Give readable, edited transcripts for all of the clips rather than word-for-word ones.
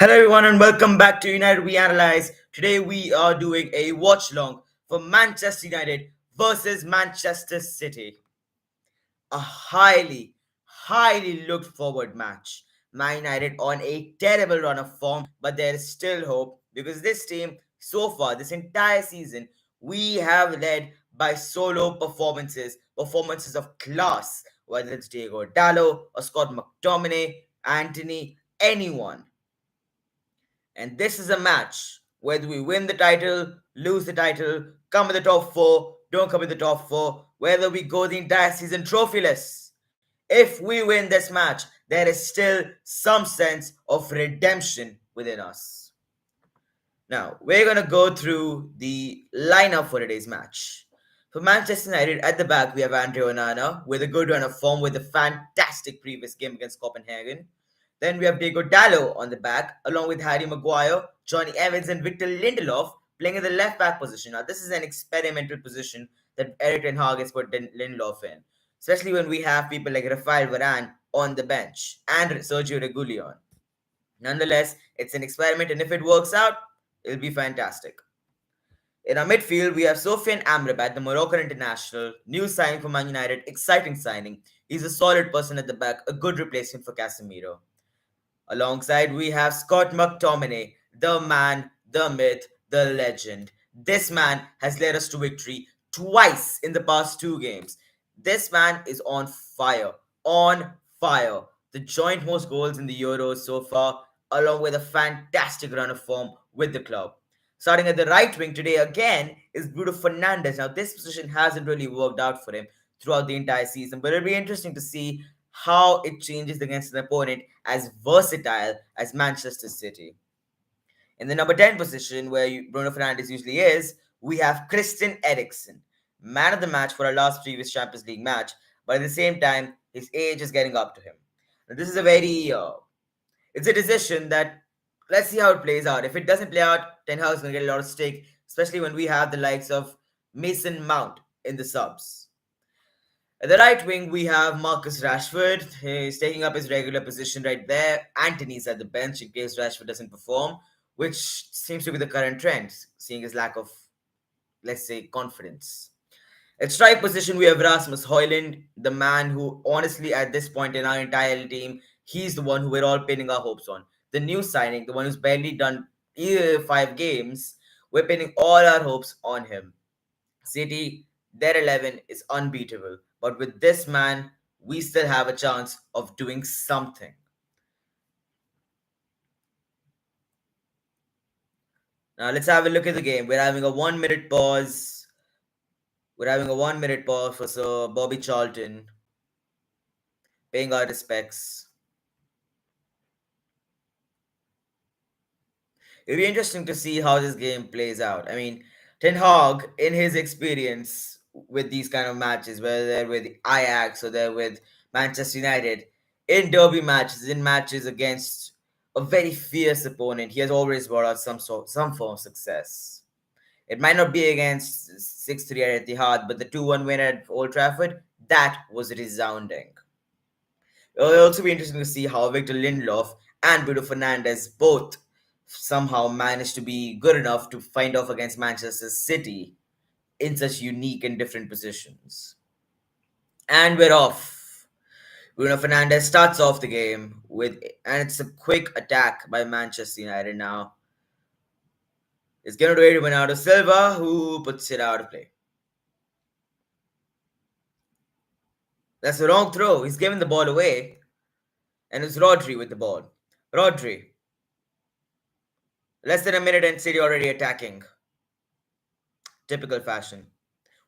Hello everyone and welcome back to United We Analyze. Today we are doing a watch long for Manchester United versus Manchester City. A highly looked forward match. Man United on a terrible run of form, but there is still hope because this team, so far, this entire season, we have led by solo performances of class, whether it's Diego Dallo or Scott McTominay, Anthony, anyone. And this is a match. Whether we win the title, lose the title, come in the top four, don't come in the top four, whether we go the entire season trophyless. If we win this match, there is still some sense of redemption within us. Now, we're going to go through the lineup for today's match. For Manchester United, at the back, we have Andre Onana with a good run of form with a fantastic previous game against Copenhagen. Then we have Diego Dallo on the back, along with Harry Maguire, Johnny Evans, and Victor Lindelof playing in the left back position. Now, this is an experimental position that Eric Ten Hag has put Lindelof in, especially when we have people like Rafael Varane on the bench and Sergio Reguilon. Nonetheless, it's an experiment, and if it works out, it'll be fantastic. In our midfield, we have Sofian Amrabat, the Moroccan international, new signing for Man United, exciting signing. He's a solid person at the back, a good replacement for Casemiro. Alongside, we have Scott McTominay, the man, the myth, the legend. This man has led us to victory twice in the past two games. This man is on fire. On fire. The joint most goals in the Euros so far, along with a fantastic run of form with the club. Starting at the right wing today again is Bruno Fernandes. Now, this position hasn't really worked out for him throughout the entire season, but it'll be interesting to see how it changes against an opponent as versatile as Manchester City. In the number 10 position, where Bruno Fernandes usually is, we have Christian Eriksen, man of the match for our last previous Champions League match, but at the same time, his age is getting up to him. Now, this is a it's a decision that let's see how it plays out. If it doesn't play out, Ten Hag is going to get a lot of stake, especially when we have the likes of Mason Mount in the subs. At the right wing, we have Marcus Rashford. He's taking up his regular position right there. Anthony's at the bench in case Rashford doesn't perform, which seems to be the current trend, seeing his lack of, let's say, confidence. At strike position, we have Rasmus Højlund, the man who, honestly, at this point in our entire team, he's the one who we're all pinning our hopes on. The new signing, the one who's barely done either 5 games, we're pinning all our hopes on him. City, their 11 is unbeatable. But with this man, we still have a chance of doing something. Now let's have a look at the game. We're having a 1 minute pause. We're having a 1 minute pause for Sir Bobby Charlton, paying our respects. It'll be interesting to see how this game plays out. I mean, Ten Hag, in his experience with these kind of matches, whether they're with Ajax or they're with Manchester United, in derby matches, in matches against a very fierce opponent, he has always brought out some form of success. It might not be against 6-3 at Etihad, but the 2-1 win at Old Trafford, that was resounding. It'll also be interesting to see how Victor Lindelof and Bruno Fernandes both somehow managed to be good enough to find off against Manchester City in such unique and different positions. And we're off. Bruno Fernandes starts off the game and it's a quick attack by Manchester United now. It's given to Bernardo Silva, who puts it out of play. That's the wrong throw. He's giving the ball away. And it's Rodri with the ball. Rodri. Less than a minute and City already attacking. Typical fashion.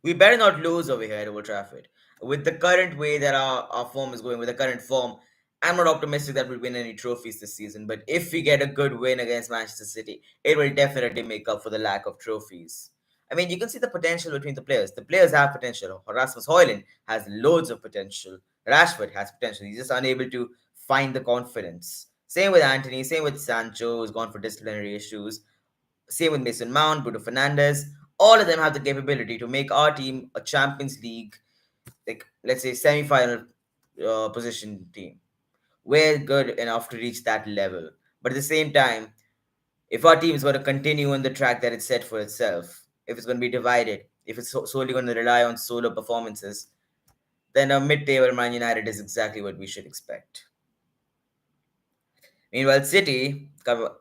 We better not lose over here at Old Trafford. With the current way that our form is going, with the current form, I'm not optimistic that we'll win any trophies this season. But if we get a good win against Manchester City, it will definitely make up for the lack of trophies. I mean, you can see the potential between the players. The players have potential. Rasmus Højlund has loads of potential. Rashford has potential. He's just unable to find the confidence. Same with Anthony. Same with Sancho, who's gone for disciplinary issues. Same with Mason Mount, Bruno Fernandes. All of them have the capability to make our team a Champions League, like let's say semi-final position team. We're good enough to reach that level. But at the same time, if our team is going to continue on the track that it's set for itself, if it's going to be divided, if it's solely going to rely on solo performances, then a mid-table Man United is exactly what we should expect. Meanwhile, City,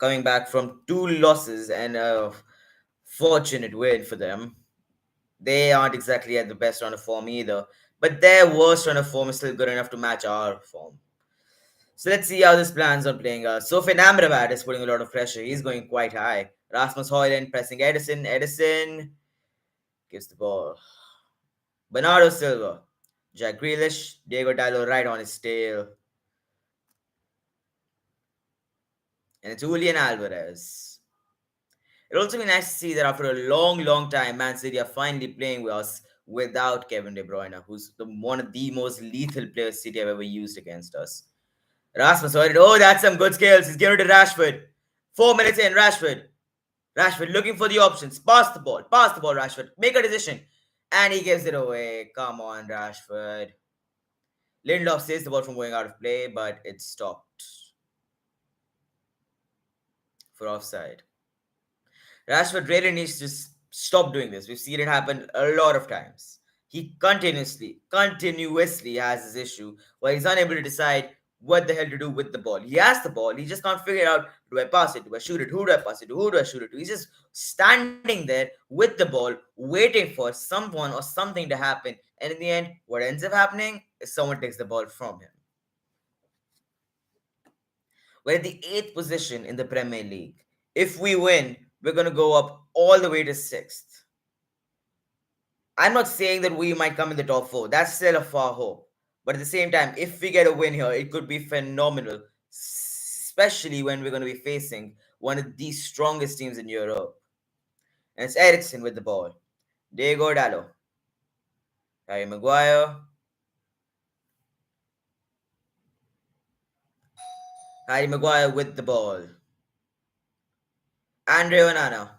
coming back from two losses and a fortunate win for them, they aren't exactly at the best run of form either. But their worst run of form is still good enough to match our form. So let's see how this plans on playing. Sofyan Amrabat is putting a lot of pressure. He's going quite high. Rasmus Højlund pressing Edison. Edison gives the ball. Bernardo Silva. Jack Grealish. Diego Dallo right on his tail. And it's Julian Alvarez. It'll also be nice to see that after a long, long time, Man City are finally playing with us without Kevin De Bruyne, who's one of the most lethal players City have ever used against us. Rasmus Højlund, oh, that's some good skills. He's giving it to Rashford. 4 minutes in, Rashford. Rashford looking for the options. Pass the ball, Rashford. Make a decision. And he gives it away. Come on, Rashford. Lindelof saves the ball from going out of play, but it's stopped for offside. Rashford really needs to stop doing this. We've seen it happen a lot of times. He continuously has this issue where he's unable to decide what the hell to do with the ball. He has the ball, he just can't figure out, do I pass it? Do I shoot it? Who do I pass it to? Who do I shoot it to? He's just standing there with the ball, waiting for someone or something to happen. And in the end, what ends up happening is someone takes the ball from him. We're at the 8th position in the Premier League. If we win, we're going to go up all the way to 6th. I'm not saying that we might come in the top 4. That's still a far hope. But at the same time, if we get a win here, it could be phenomenal. Especially when we're going to be facing one of the strongest teams in Europe. And it's Eriksen with the ball. Diego Dallo. Harry Maguire. Harry Maguire with the ball. Andre Onana.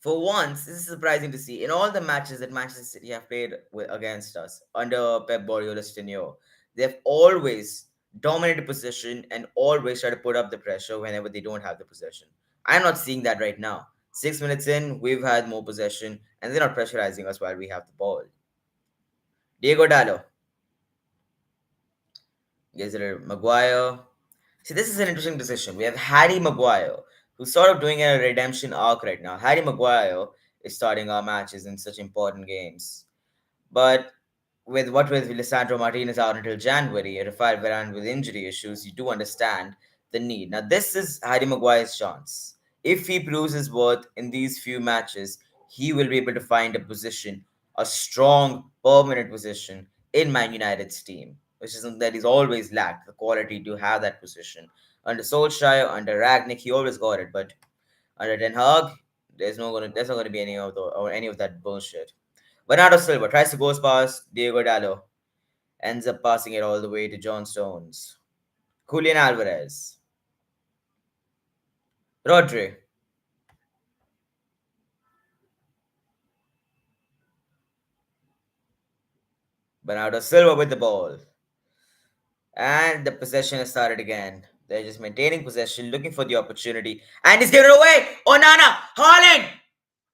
For once, this is surprising to see. In all the matches that Manchester City have played against us under Pep Guardiola's tenure, they've always dominated possession and always try to put up the pressure whenever they don't have the possession. I'm not seeing that right now. 6 minutes in, we've had more possession, and they're not pressurizing us while we have the ball. Diego Dallo. Gives it to Maguire. See, this is an interesting decision. We have Harry Maguire, who's sort of doing a redemption arc right now. Harry Maguire is starting our matches in such important games. But with Lisandro Martinez out until January, Rafael Varane with injury issues, you do understand the need. Now, this is Harry Maguire's chance. If he proves his worth in these few matches, he will be able to find a position, a strong, permanent position in Man United's team, which is something that he's always lacked, the quality to have that position. Under Solskjaer, under Ragnick, he always got it, but under Den Hag, there's not gonna be any of that bullshit. Bernardo Silva tries to go past Diego Dallo, ends up passing it all the way to John Stones. Julian Alvarez. Rodri. Bernardo Silva with the ball. And the possession has started again. They're just maintaining possession, looking for the opportunity. And he's given it away! Onana! Haaland!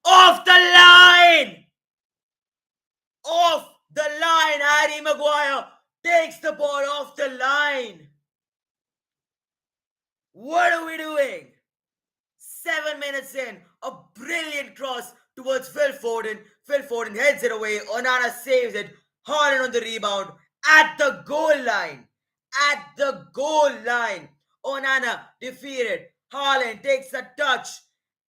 Off the line! Off the line! Harry Maguire takes the ball off the line! What are we doing? 7 minutes in, a brilliant cross towards Phil Foden. Phil Foden heads it away. Onana saves it. Haaland on the rebound at the goal line. At the goal line. Onana defeated. Haaland takes a touch.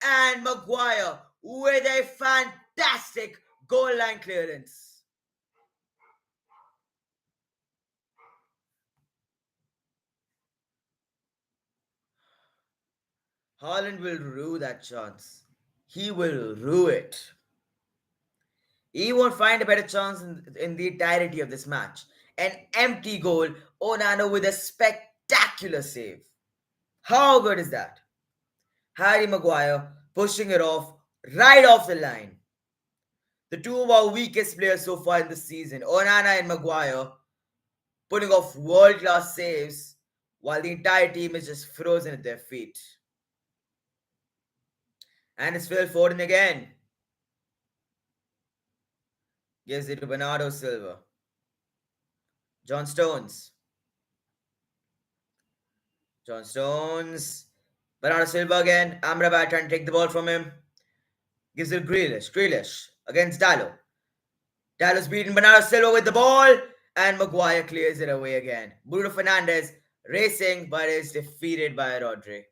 And Maguire with a fantastic goal line clearance. Haaland will rue that chance. He will rue it. He won't find a better chance in the entirety of this match. An empty goal, Onana with a spectacular save. How good is that? Harry Maguire pushing it off, right off the line. The two of our weakest players so far in the season, Onana and Maguire, putting off world-class saves while the entire team is just frozen at their feet. And it's Phil Foden again. Gives it to Bernardo Silva. John Stones. John Stones. Bernardo Silva again. Amrabat trying to take the ball from him. Gives it to Grealish. Grealish against Dallo. Dallo's beaten Bernardo Silva with the ball. And Maguire clears it away again. Bruno Fernandes racing but is defeated by Rodri.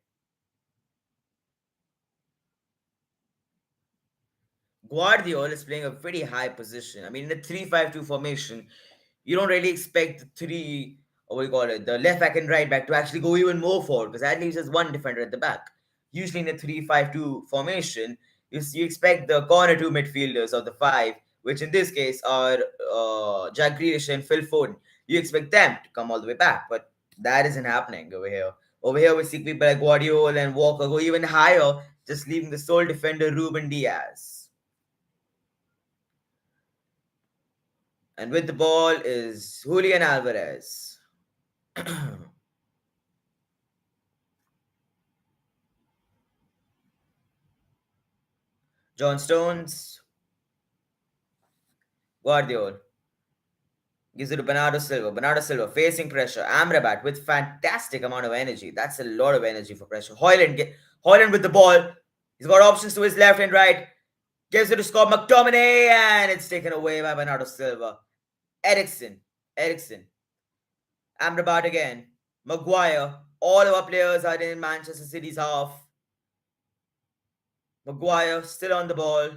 Guardiola is playing a pretty high position. I mean, in a 3-5-2 formation, you don't really expect the three, or what do you call it, the left back and right back to actually go even more forward because at least there's one defender at the back. Usually in a 3-5-2 formation, you expect the corner two midfielders of the five, which in this case are Jack Grealish and Phil Foden. You expect them to come all the way back, but that isn't happening over here. Over here, we see people like Guardiola and Walker go even higher, just leaving the sole defender Ruben Diaz. And with the ball is Julian Alvarez. John Stones. Guardiola. Gives it to Bernardo Silva. Bernardo Silva facing pressure. Amrabat with fantastic amount of energy. That's a lot of energy for pressure. Hoyland with the ball. He's got options to his left and right. Gives it to Scott McTominay and it's taken away by Bernardo Silva. Ericsson. Amrabat again. Maguire. All of our players are in Manchester City's half. Maguire still on the ball.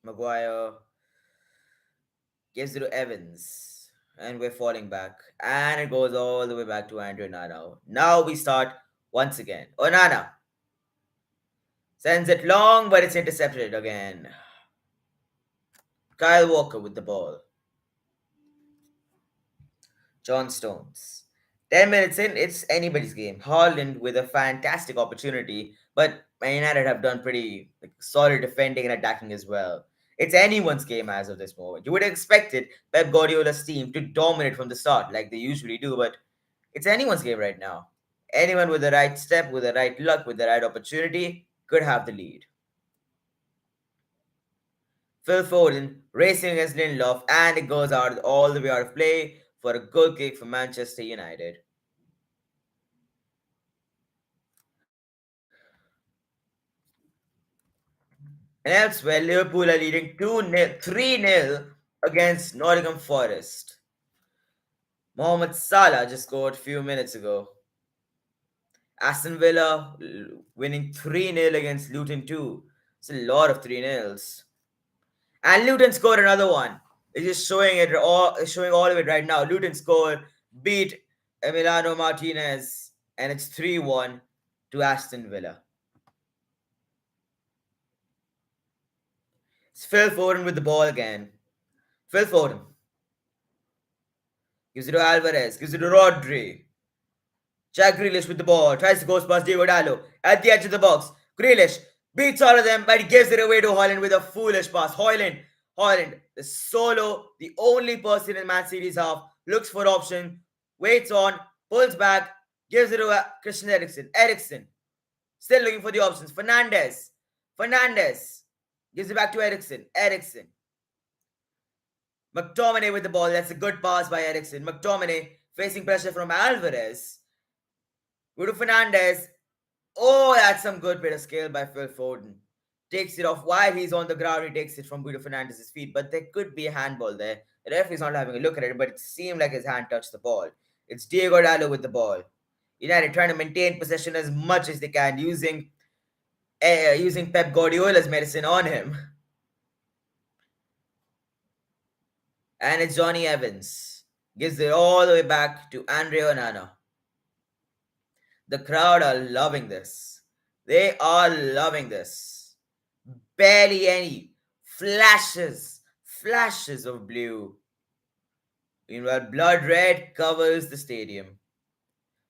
Maguire gives it to Evans. And we're falling back. And it goes all the way back to Andrew Onana. Now we start once again. Onana sends it long, but it's intercepted again. Kyle Walker with the ball. John Stones. 10 minutes in, it's anybody's game. Haaland with a fantastic opportunity, but Man United have done pretty solid defending and attacking as well. It's anyone's game as of this moment. You would have expected Pep Guardiola's team to dominate from the start like they usually do, but it's anyone's game right now. Anyone with the right step, with the right luck, with the right opportunity could have the lead. Phil Foden racing against Lindelof, and it goes out all the way out of play for a goal kick for Manchester United. And elsewhere, Liverpool are leading 3-0 against Nottingham Forest. Mohamed Salah just scored a few minutes ago. Aston Villa winning 3-0 against Luton too. It's a lot of 3-0s. And Luton scored another one. It's just showing all of it right now. Luton scored, beat Emiliano Martinez, and it's 3-1 to Aston Villa. It's Phil Foden with the ball again. Phil Foden gives it to Alvarez, gives it to Rodri. Jack Grealish with the ball, tries to go past Diego Dallo at the edge of the box. Grealish beats all of them, but he gives it away to Hoyland with a foolish pass. Hoyland, the solo, the only person in Man City's half, looks for option, waits on, pulls back, gives it to Christian Eriksen. Eriksen, still looking for the options. Fernandes gives it back to Eriksen. McTominay with the ball. That's a good pass by Eriksen. McTominay facing pressure from Alvarez. Bruno Fernandes. Oh, that's some good bit of skill by Phil Foden. Takes it off while he's on the ground. He takes it from Bruno Fernandes' feet, but there could be a handball there. The referee's not having a look at it, but it seemed like his hand touched the ball. It's Diego Dallo with the ball. United trying to maintain possession as much as they can, using Pep Guardiola's medicine on him. And it's Johnny Evans. Gives it all the way back to Andre Onana. The crowd are loving this. They are loving this. Barely any flashes of blue. Meanwhile, blood red covers the stadium.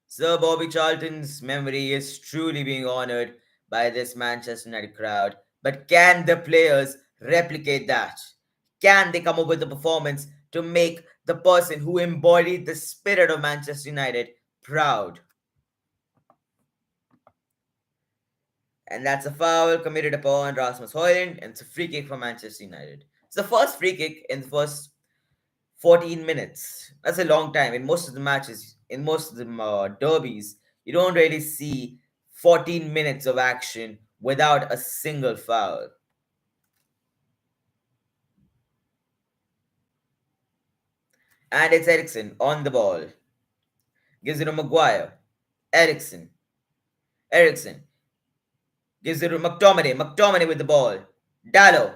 Sir Bobby Charlton's memory is truly being honoured by this Manchester United crowd. But can the players replicate that? Can they come up with a performance to make the person who embodied the spirit of Manchester United, proud. And that's a foul committed upon Rasmus Højlund, and it's a free kick for Manchester United. It's the first free kick in the first 14 minutes. That's a long time. In most of the matches, in most of the derbies, you don't really see 14 minutes of action without a single foul. And it's Ericsson on the ball. Gives it to Maguire. Ericsson. Ericsson. Gives it to McTominay. McTominay with the ball. Dallo.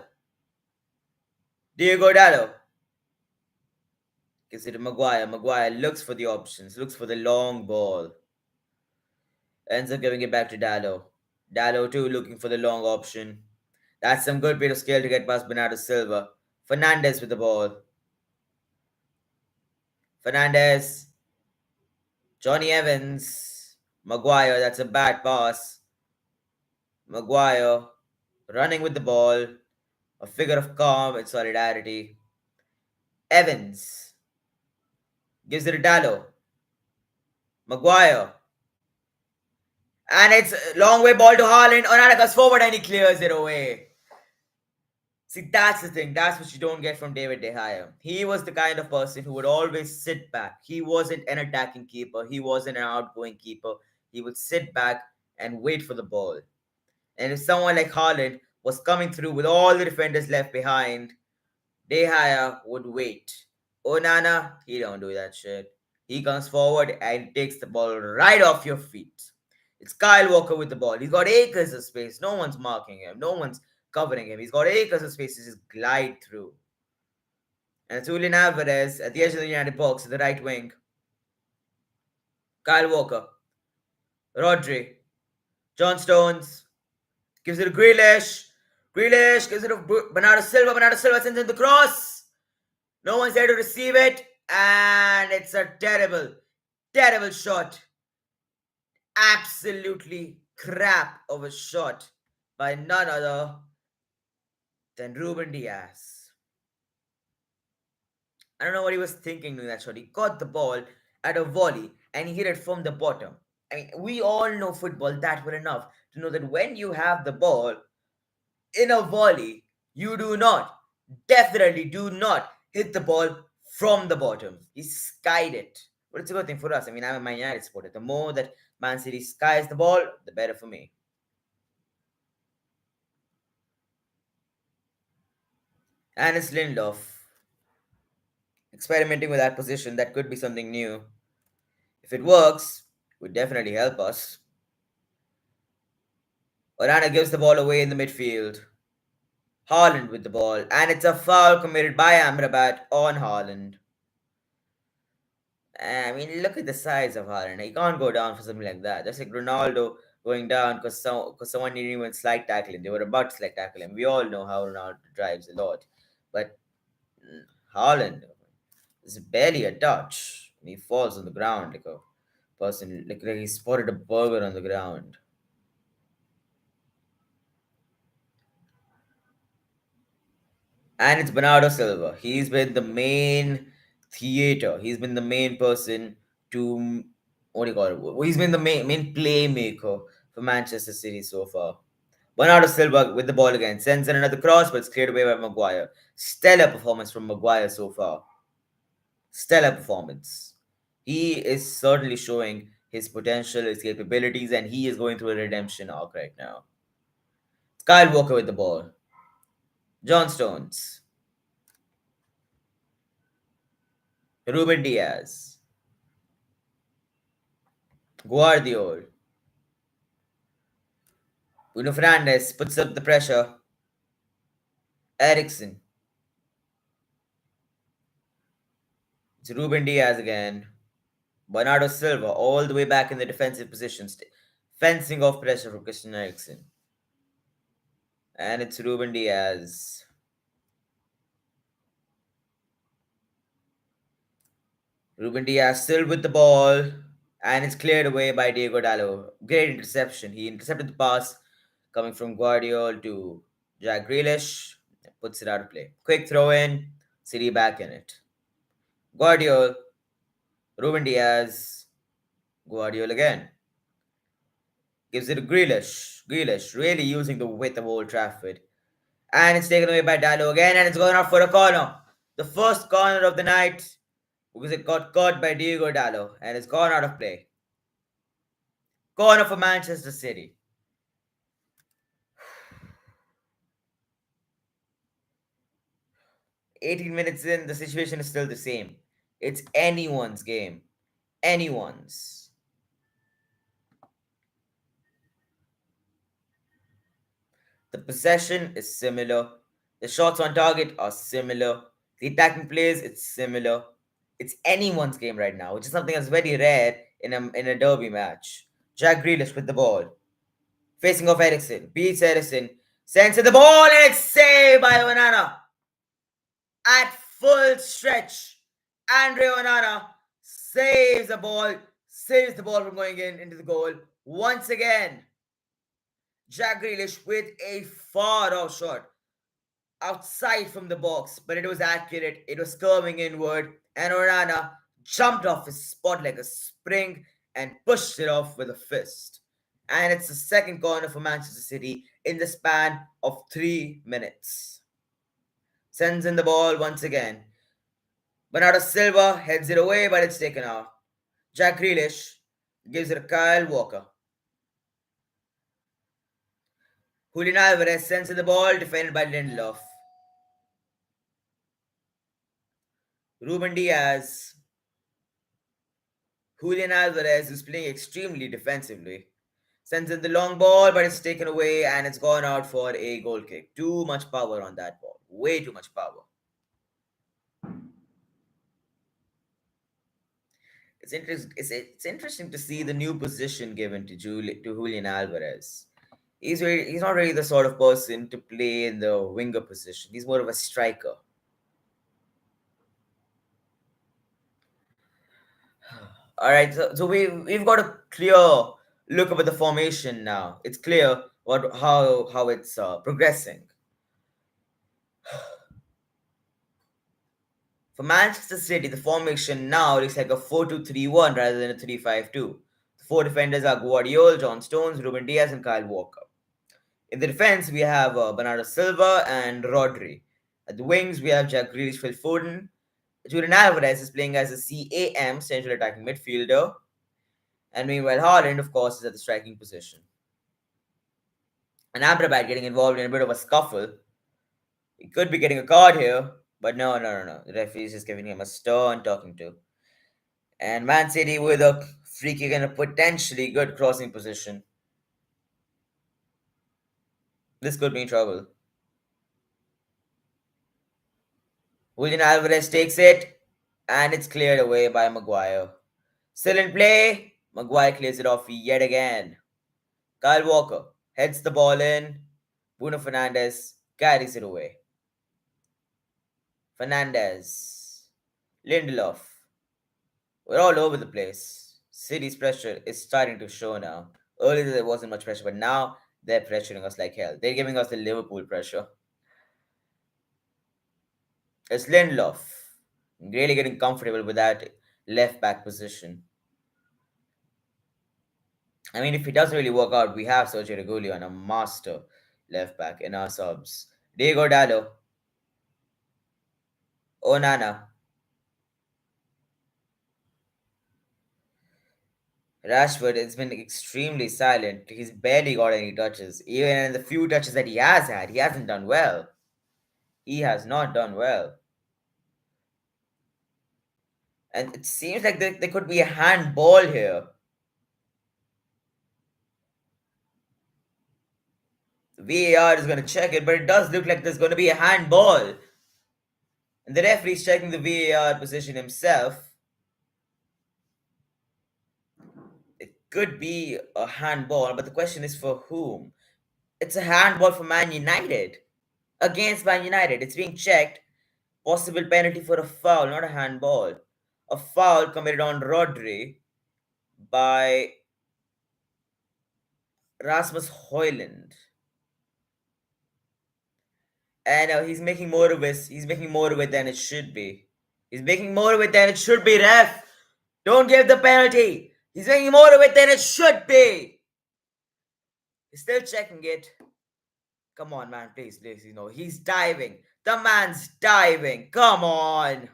Diego Dallo. Gives it to Maguire. Maguire looks for the options. Looks for the long ball. Ends up giving it back to Dallo. Dallo too looking for the long option. That's some good bit of skill to get past Bernardo Silva. Fernandez with the ball. Fernandez. Johnny Evans. Maguire. That's a bad pass. Maguire running with the ball. A figure of calm and solidarity. Evans gives it to Dallo. Maguire. And it's a long way ball to Haaland. Onana goes forward and he clears it away. See, that's the thing. That's what you don't get from David De Gea. He was the kind of person who would always sit back. He wasn't an attacking keeper. He wasn't an outgoing keeper. He would sit back and wait for the ball. And if someone like Haaland was coming through with all the defenders left behind, De Gea would wait. Onana, he don't do that shit. He comes forward and takes the ball right off your feet. It's Kyle Walker with the ball. He's got acres of space. No one's marking him. No one's covering him. He's got acres of space to just glide through. And it's Julian Alvarez at the edge of the United box at the right wing. Kyle Walker. Rodri. John Stones. Gives it to Grealish. Grealish gives it to Bernardo Silva. Bernardo Silva sends in the cross. No one's there to receive it. And it's a terrible, terrible shot. Absolutely crap of a shot by none other than Ruben Diaz. I don't know what he was thinking doing that shot. He caught the ball at a volley and he hit it from the bottom. I mean, we all know football that well enough to know that when you have the ball in a volley, you do not, definitely do not hit the ball from the bottom. He skied it. But it's a good thing for us. I mean, I'm a Man United supporter. The more that Man City skies the ball, the better for me. And it's Lindelof experimenting with that position. That could be something new. If it works, it would definitely help us. Orana gives the ball away in the midfield. Haaland with the ball. And it's a foul committed by Amrabat on Haaland. I mean, look at the size of Haaland. He can't go down for something like that. Just like Ronaldo going down because someone didn't even slight tackle him. They were about to slight tackle him. We all know how Ronaldo drives a lot. But Haaland is barely a touch. And he falls on the ground like a person, like he spotted a burger on the ground. And it's Bernardo Silva. He's been the main theater. He's been the main person to what do you call it? He's been the main playmaker for Manchester City so far. Bernardo Silva with the ball again sends in another cross, but it's cleared away by Maguire. Stellar performance from Maguire so far. Stellar performance. He is certainly showing his potential, his capabilities, and he is going through a redemption arc right now. Kyle Walker with the ball. John Stones. Ruben Diaz. Guardiol. Bruno Fernandes puts up the pressure. Ericsson. It's Ruben Diaz again. Bernardo Silva all the way back in the defensive positions, fencing off pressure from Christian Eriksen. And it's Ruben Diaz. Ruben Diaz still with the ball. And it's cleared away by Diego Dallo. Great interception. He intercepted the pass coming from Guardiol to Jack Grealish. Puts it out of play. Quick throw in. City back in it. Guardiola, Ruben Diaz, Guardiola again. Gives it to Grealish. Grealish really using the width of Old Trafford. And it's taken away by Dallo again, and it's going out for a corner. The first corner of the night because it got caught by Diego Dallo and it's gone out of play. Corner for Manchester City. 18 minutes in, the situation is still the same. It's anyone's game. Anyone's. The possession is similar. The shots on target are similar. The attacking plays, it's similar. It's anyone's game right now, which is something that's very rare in a derby match. Jack Grealish with the ball. Facing off Ericsson. Beats Ericsson. Sends it the ball and it's saved by Onana. At full stretch. Andre Onana saves the ball from going into the goal. Once again, Jack Grealish with a far off shot outside from the box, but it was accurate. It was curving inward, and Onana jumped off his spot like a spring and pushed it off with a fist. And it's the second corner for Manchester City in the span of 3 minutes. Sends in the ball once again. Bernardo Silva heads it away, but it's taken out. Jack Grealish gives it to Kyle Walker. Julian Alvarez sends in the ball, defended by Lindelof. Ruben Diaz. Julian Alvarez is playing extremely defensively. Sends in the long ball, but it's taken away and it's gone out for a goal kick. Too much power on that ball. Way too much power. It's interesting to see the new position given to Julian Alvarez. He's not really the sort of person to play in the winger position. He's more of a striker. All right, so we've got a clear look over the formation now. It's clear how it's progressing. For Manchester City, the formation now looks like a 4-2-3-1 rather than a 3-5-2. The four defenders are Guardiola, John Stones, Ruben Diaz, and Kyle Walker. In the defense, we have Bernardo Silva and Rodri. At the wings, we have Jack Grealish, Phil Foden. Julian Alvarez is playing as a CAM, central attacking midfielder. And meanwhile, Haaland, of course, is at the striking position. And Amrabat getting involved in a bit of a scuffle. He could be getting a card here, but no. The referee is just giving him a stern talking to. And Man City with a free kick and a potentially good crossing position. This could be in trouble. Julian Alvarez takes it, and it's cleared away by Maguire. Still in play, Maguire clears it off yet again. Kyle Walker heads the ball in. Bruno Fernandes carries it away. Fernandes. Lindelof. We're all over the place. City's pressure is starting to show now. Earlier there wasn't much pressure, but now they're pressuring us like hell. They're giving us the Liverpool pressure. It's Lindelof. Really getting comfortable with that left back position. I mean, if it doesn't really work out, we have Sergio Regulion, a master left back in our subs. Diego Dallo. Onana. Rashford has been extremely silent. He's barely got any touches. Even in the few touches that he has had, he hasn't done well. He has not done well. And it seems like there could be a handball here. The VAR is going to check it, but it does look like there's going to be a handball. And the referee's checking the VAR position himself. It could be a handball, but the question is for whom? It's a handball for Man United. Against Man United. It's being checked. Possible penalty for a foul, not a handball. A foul committed on Rodri by Rasmus Højlund. And he's making more of it than it should be. He's making more of it than it should be, ref. Don't give the penalty. He's making more of it than it should be. He's still checking it. Come on, man. Please, please. He's diving. The man's diving. Come on.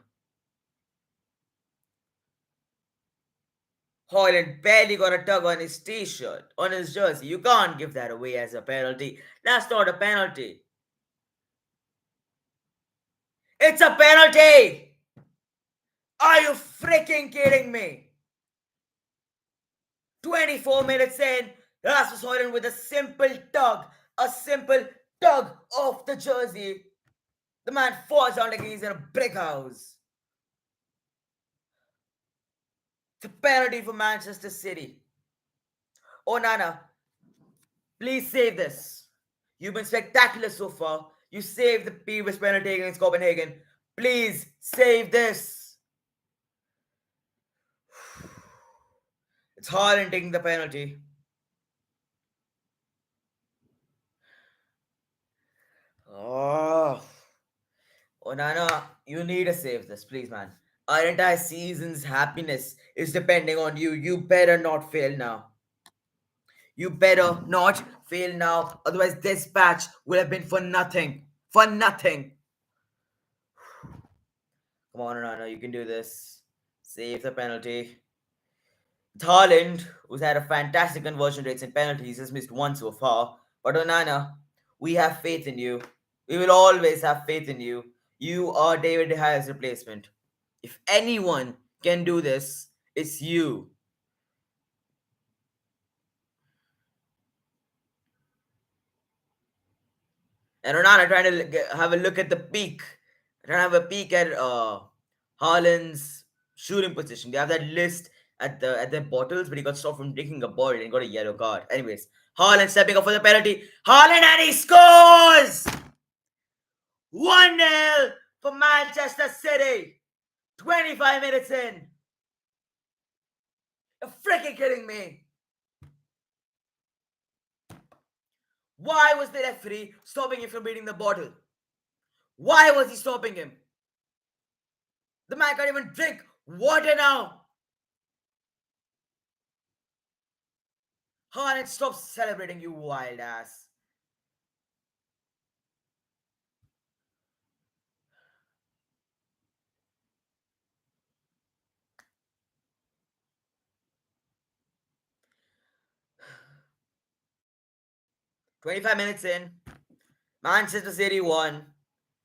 Hoyland barely got a tug on his t-shirt, on his jersey. You can't give that away as a penalty. That's not a penalty. It's a penalty! Are you freaking kidding me? 24 minutes in, Rasmus Hoyland with a simple tug of the jersey. The man falls down like he's in a brick house. It's a penalty for Manchester City. Onana, please save this. You've been spectacular so far. You saved the previous penalty against Copenhagen. Please save this. It's Haaland taking the penalty. Oh, Onana, you need to save this, please, man. Our entire season's happiness is depending on you. You better not fail now. You better not fail now. Otherwise, this match will have been for nothing. For nothing. Come on, Onana, you can do this. Save the penalty. Haaland, who's had a fantastic conversion rates in penalties, has missed one so far. But Onana, we have faith in you. We will always have faith in you. You are David De Gea's replacement. If anyone can do this, it's you. And Onana trying to have a look at the peak. Trying to have a peek at Haaland's shooting position. They have that list at their bottles, but he got stopped from drinking a bottle and got a yellow card. Anyways, Haaland stepping up for the penalty. Haaland, and he scores! 1-0 for Manchester City. 25 minutes in. You're freaking kidding me. Why was the referee stopping him from beating the bottle? Why was he stopping him? The man can't even drink water now. Haaland, stop celebrating, you wild ass. "25 minutes in, Manchester City won,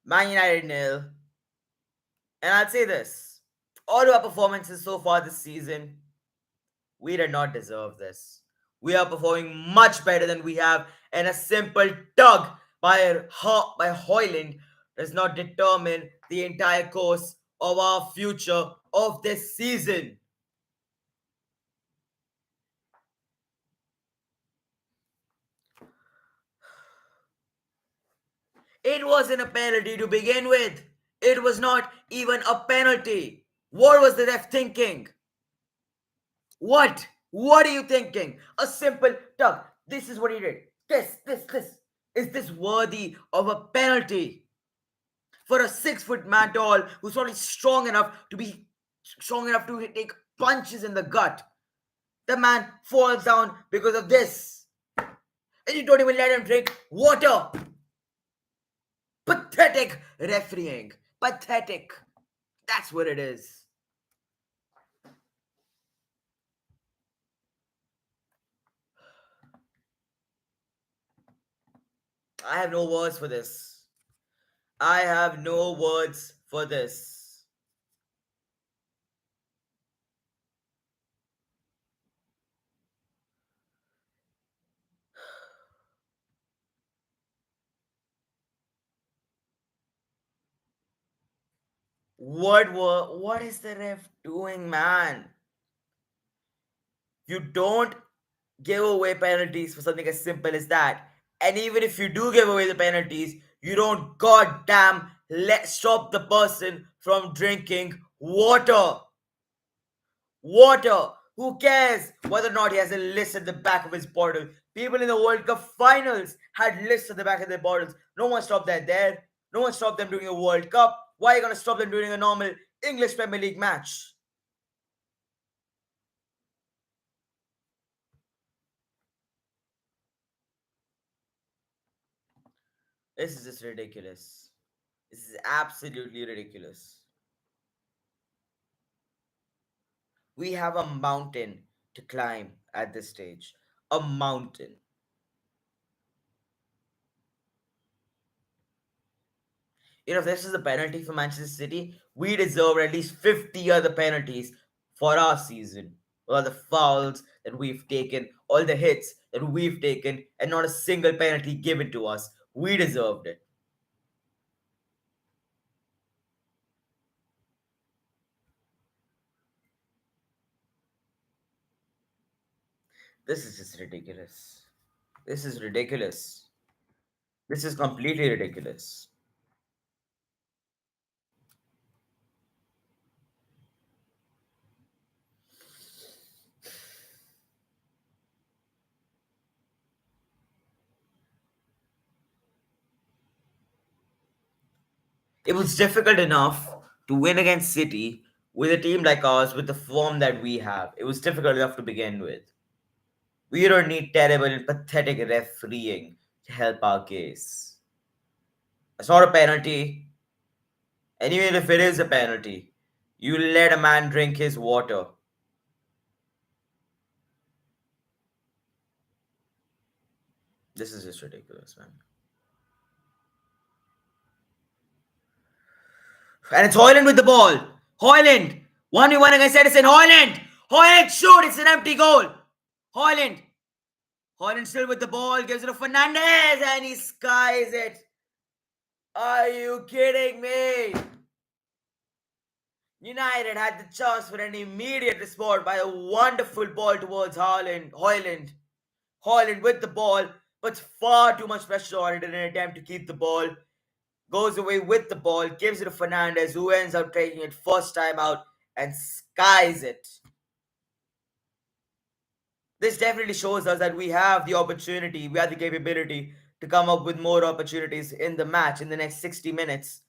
Man United nil. And I'll say this, all of our performances so far this season, we did not deserve this. We are performing much better than we have, and a simple tug by Hoyland does not determine the entire course of our future of this season. It wasn't a penalty to begin with. It was not even a penalty. What was the ref thinking? What? What are you thinking? A simple tug. This is what he did. This. Is this worthy of a penalty? For a 6-foot man tall who's only strong enough to take punches in the gut. The man falls down because of this. And you don't even let him drink water. Pathetic refereeing. Pathetic. That's what it is. I have no words for this. I have no words for this. What is the ref doing, man? You don't give away penalties for something as simple as that. And even if you do give away the penalties, you don't goddamn stop the person from drinking water. Water. Who cares whether or not he has a list at the back of his bottle? People in the World Cup finals had lists at the back of their bottles. No one stopped that there. No one stopped them during a World Cup. Why are you going to stop them during a normal English Premier League match. This is just ridiculous. This is absolutely ridiculous. We have a mountain to climb at this stage. A mountain. If this is a penalty for Manchester City, we deserve at least 50 other penalties for our season. All the fouls that we've taken, all the hits that we've taken, and not a single penalty given to us. We deserved it. This is just ridiculous. This is ridiculous. This is completely ridiculous. It was difficult enough to win against City with a team like ours with the form that we have. It was difficult enough to begin with. We don't need terrible and pathetic refereeing to help our case. It's not a penalty, and even if it is a penalty, you let a man drink his water. This is just ridiculous, man. And it's Hoyland with the ball. Hoyland! 1v1 against Edison. Hoyland! Hoyland, shoot! It's an empty goal. Hoyland! Hoyland still with the ball, gives it to Fernandez, and he skies it. Are you kidding me? United had the chance for an immediate response by a wonderful ball towards Hoyland. Hoyland with the ball, puts far too much pressure on it in an attempt to keep the ball. Goes away with the ball, gives it to Fernandez, who ends up taking it first time out and skies it. This definitely shows us that we have the opportunity, we have the capability to come up with more opportunities in the match in the next 60 minutes.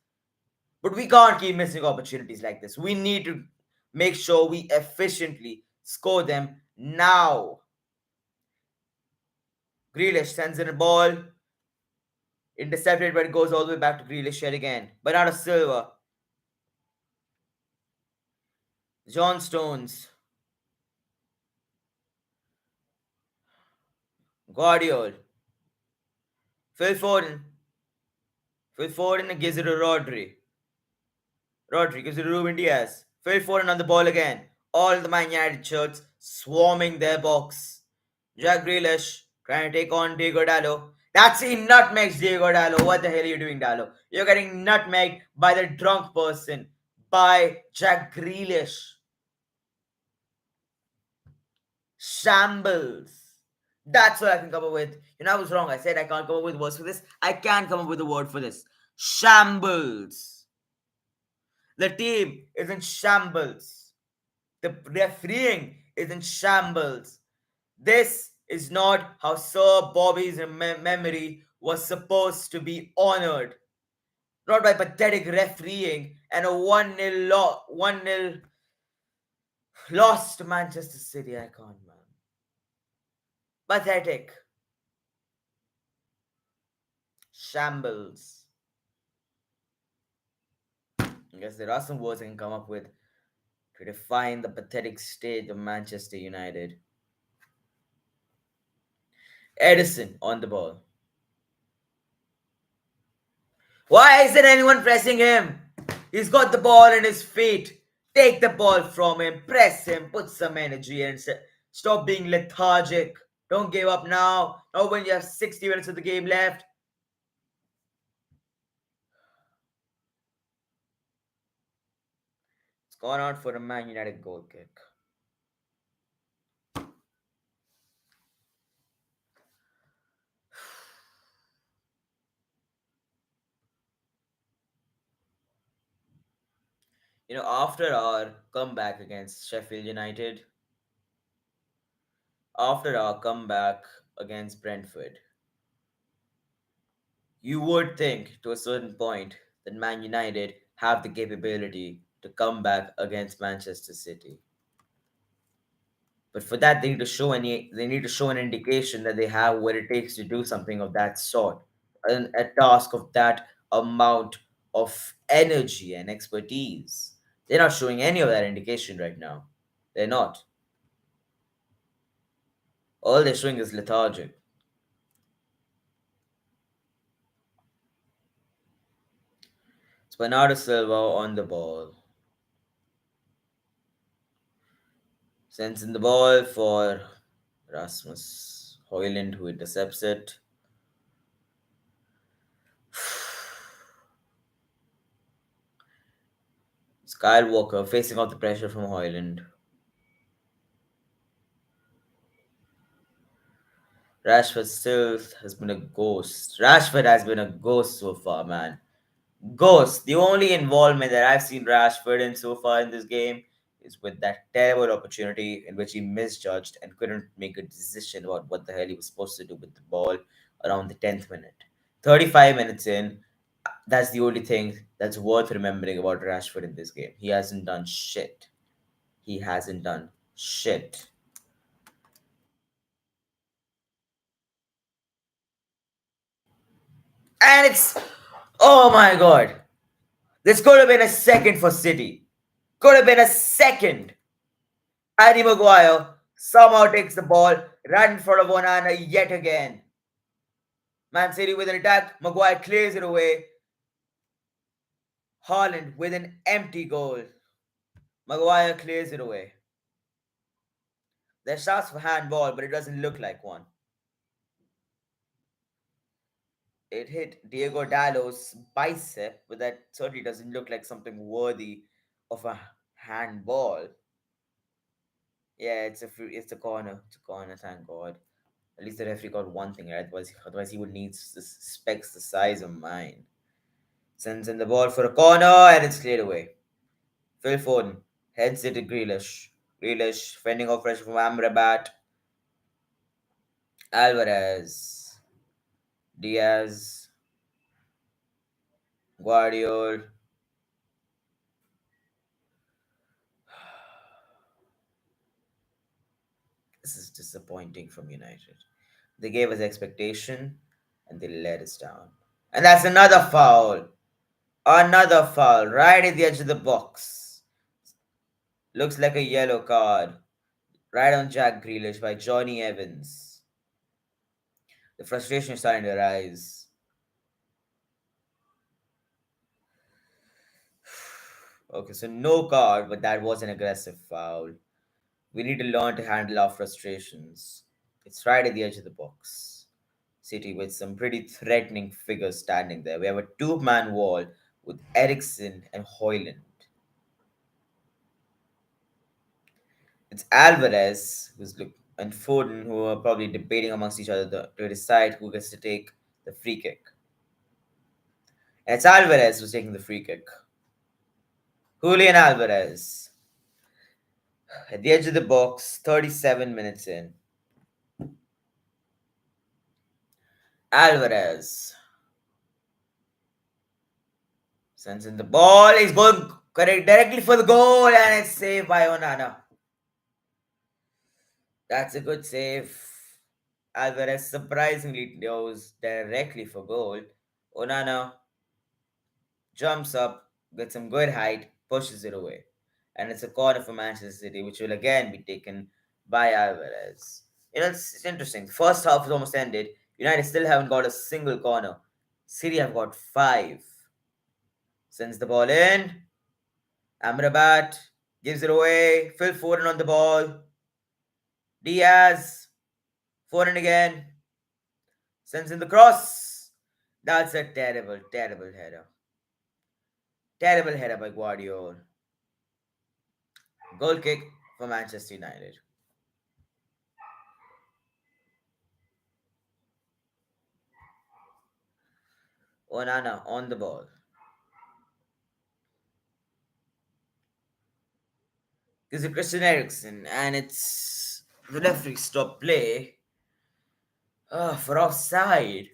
But we can't keep missing opportunities like this. We need to make sure we efficiently score them now. Grealish sends in a ball, intercepted, but it goes all the way back to Grealish yet again. Bernardo Silva, John Stones, Guardiola, Phil Foden. Phil Foden gives it to Rodri. Rodri gives it to Ruben Diaz. Phil Foden on the ball again. All the Man United shirts swarming their box. Jack Grealish trying to take on Diego Dallo. That's he nutmegs Diego Dallo. What the hell are you doing, Dallo? You're getting nutmegged by the drunk person, by Jack Grealish. Shambles. That's what I can come up with. I was wrong. I said I can't come up with words for this. I can come up with a word for this. Shambles. The team is in shambles. The refereeing is in shambles. This is not how Sir Bobby's memory was supposed to be honored. Not by pathetic refereeing and a 1-0 loss to Manchester City. I can't, man. Pathetic. Shambles. I guess there are some words I can come up with to define the pathetic state of Manchester United. Edison on the ball. Why isn't anyone pressing him? He's got the ball in his feet. Take the ball from him, press him, put some energy and stop being lethargic. Don't give up now. Not when you have 60 minutes of the game left. It's gone out for a Man United goal kick. After our comeback against Sheffield United, after our comeback against Brentford, you would think to a certain point that Man United have the capability to come back against Manchester City. But for that, they need to show an indication that they have what it takes to do something of that sort, a task of that amount of energy and expertise. They're not showing any of that indication right now. They're not. All they're showing is lethargic. It's Bernardo Silva on the ball, sends in the ball for Rasmus Hoyland, who intercepts it. Kyle Walker facing off the pressure from Hoyland. Rashford still has been a ghost. Rashford has been a ghost so far, man. Ghost. The only involvement that I've seen Rashford in so far in this game is with that terrible opportunity in which he misjudged and couldn't make a decision about what the hell he was supposed to do with the ball around the 10th minute. 35 minutes in, that's the only thing that's worth remembering about Rashford in this game. He hasn't done shit. He hasn't done shit. And it's, oh my god. This could have been a second for City. Could have been a second. Harry Maguire somehow takes the ball right in front of Onana yet again. Man City with an attack. Maguire clears it away. Haaland with an empty goal. Maguire clears it away. There's shots for handball, but it doesn't look like one. It hit Diego Dallo's bicep, but that certainly doesn't look like something worthy of a handball. Yeah, it's a corner. It's a corner, thank God. At least the referee got one thing right. Otherwise he would need specs the size of mine. Sends in the ball for a corner and it's cleared away. Phil Foden heads it to Grealish. Grealish fending off pressure from Amrabat. Alvarez. Diaz. Guardiol. This is disappointing from United. They gave us expectation and they let us down. And that's another foul. Another foul right at the edge of the box. Looks like a yellow card. Right on Jack Grealish by Johnny Evans. The frustration is starting to rise. Okay, so no card, but that was an aggressive foul. We need to learn to handle our frustrations. It's right at the edge of the box. City with some pretty threatening figures standing there. We have a two-man wall with Ericsson and Hoyland. It's Alvarez and Foden who are probably debating amongst each other to decide who gets to take the free kick. And it's Alvarez who's taking the free kick. Julian Alvarez at the edge of the box, 37 minutes in. Alvarez sends in the ball. He's going correct directly for the goal, and it's saved by Onana. That's a good save. Alvarez surprisingly goes directly for goal. Onana jumps up, gets some good height, pushes it away. And it's a corner for Manchester City, which will again be taken by Alvarez. It's interesting. The first half is almost ended. United still haven't got a single corner. City have got five. Sends the ball in. Amrabat gives it away. Phil Foden on the ball. Diaz. Foden again. Sends in the cross. That's a terrible, terrible header. Terrible header by Guardiola. Goal kick for Manchester United. Onana on the ball. Gives it Christian Eriksen, and it's the referee stop play for offside.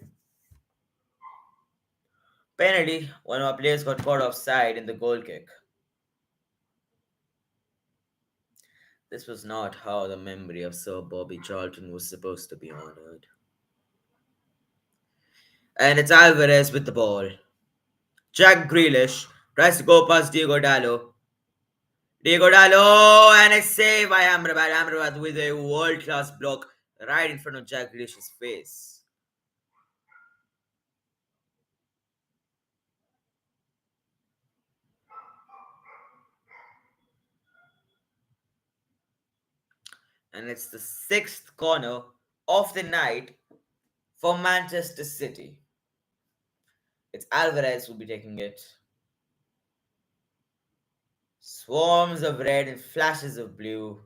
Penalty. One of our players got caught offside in the goal kick. This was not how the memory of Sir Bobby Charlton was supposed to be honored. And it's Alvarez with the ball. Jack Grealish tries to go past Diego Dallo. Diego Dallo and a save by Amrabat. Amrabat with a world class block right in front of Jack Grealish's face. And it's the sixth corner of the night for Manchester City. It's Alvarez who'll be taking it. Swarms of red and flashes of blue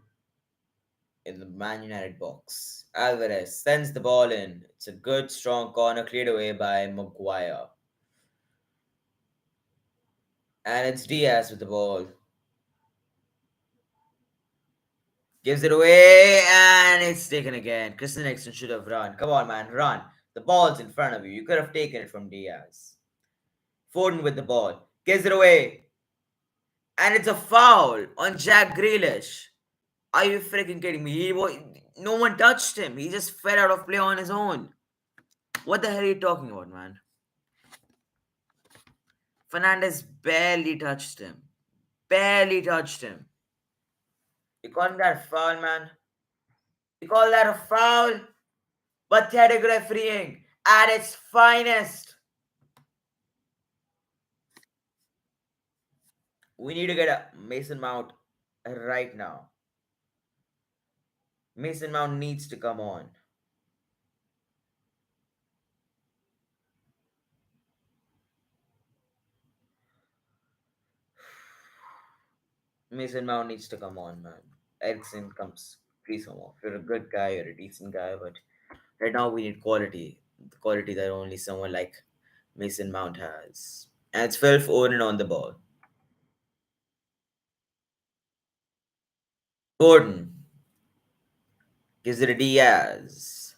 in the Man United box. Alvarez sends the ball in. It's a good, strong corner cleared away by Maguire. And it's Diaz with the ball. Gives it away and it's taken again. Christian Eriksen should have run. Come on, man, run. The ball's in front of you. You could have taken it from Diaz. Foden with the ball. Gives it away. And it's a foul on Jack Grealish. Are you freaking kidding me? No one touched him. He just fell out of play on his own. What the hell are you talking about, man? Fernandez barely touched him. Barely touched him. You call that a foul, man? You call that a foul? Pathetic refereeing at its finest. We need to get a Mason Mount right now. Mason Mount needs to come on. Mason Mount needs to come on, man. Ericsson comes. Please come off. You're a good guy. You're a decent guy, but right now we need quality. The quality that only someone like Mason Mount has. And it's Phil Foden on the ball. Gordon gives it a Diaz.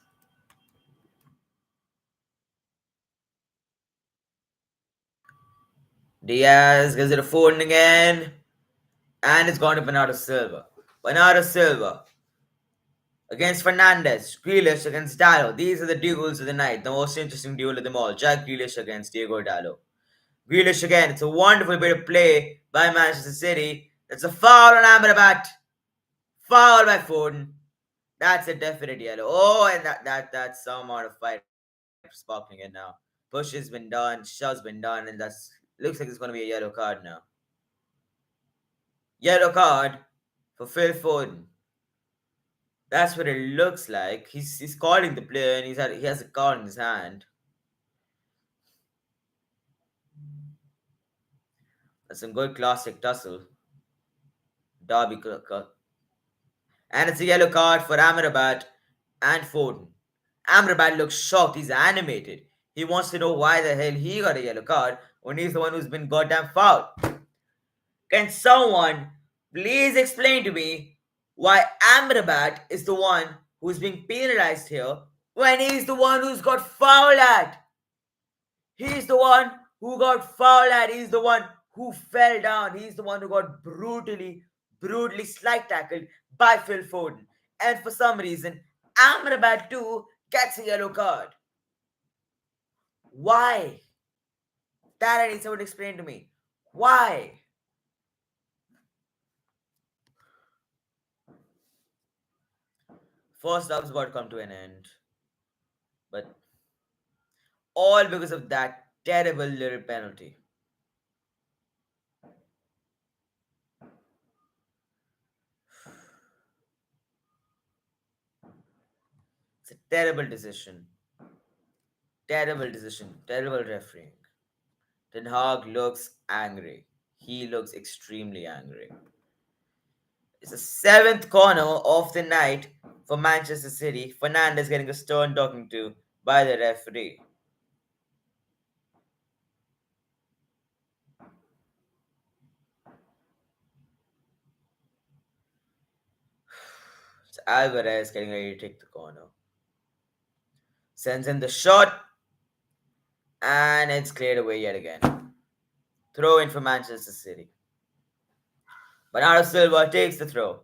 Diaz gives it a Foden again. And it's gone to Bernardo Silva. Bernardo Silva against Fernandez. Grealish against Dallo. These are the duels of the night. The most interesting duel of them all. Jack Grealish against Diego Dallo. Grealish again. It's a wonderful bit of play by Manchester City. It's a foul on Amrabat. Foul by Foden. That's a definite yellow. Oh, and that's some amount of fight sparkling in now. Push has been done, shove's been done, and that's looks like it's gonna be a yellow card now. Yellow card for Phil Foden. That's what it looks like. He's calling the player and he has a card in his hand. That's some good classic tussle. Derby and it's a yellow card for Amrabat and Foden. Amrabat looks shocked. He's animated. He wants to know why the hell he got a yellow card when he's the one who's been goddamn fouled. Can someone please explain to me why Amrabat is the one who's being penalized here when he's the one who's got fouled at? He's the one who got fouled at. He's the one who fell down. He's the one who got brutally slide tackled by Phil Foden. And for some reason, Amrabat too gets a yellow card. Why? That I need someone to explain to me. Why? First up's about to come to an end. But all because of that terrible little penalty. It's a terrible decision. Terrible decision. Terrible refereeing. Ten Hag looks angry. He looks extremely angry. It's the seventh corner of the night for Manchester City. Fernandez getting a stern talking to by the referee. It's Alvarez getting ready to take the corner. Sends in the shot, and it's cleared away yet again. Throw in for Manchester City. Bernardo Silva takes the throw.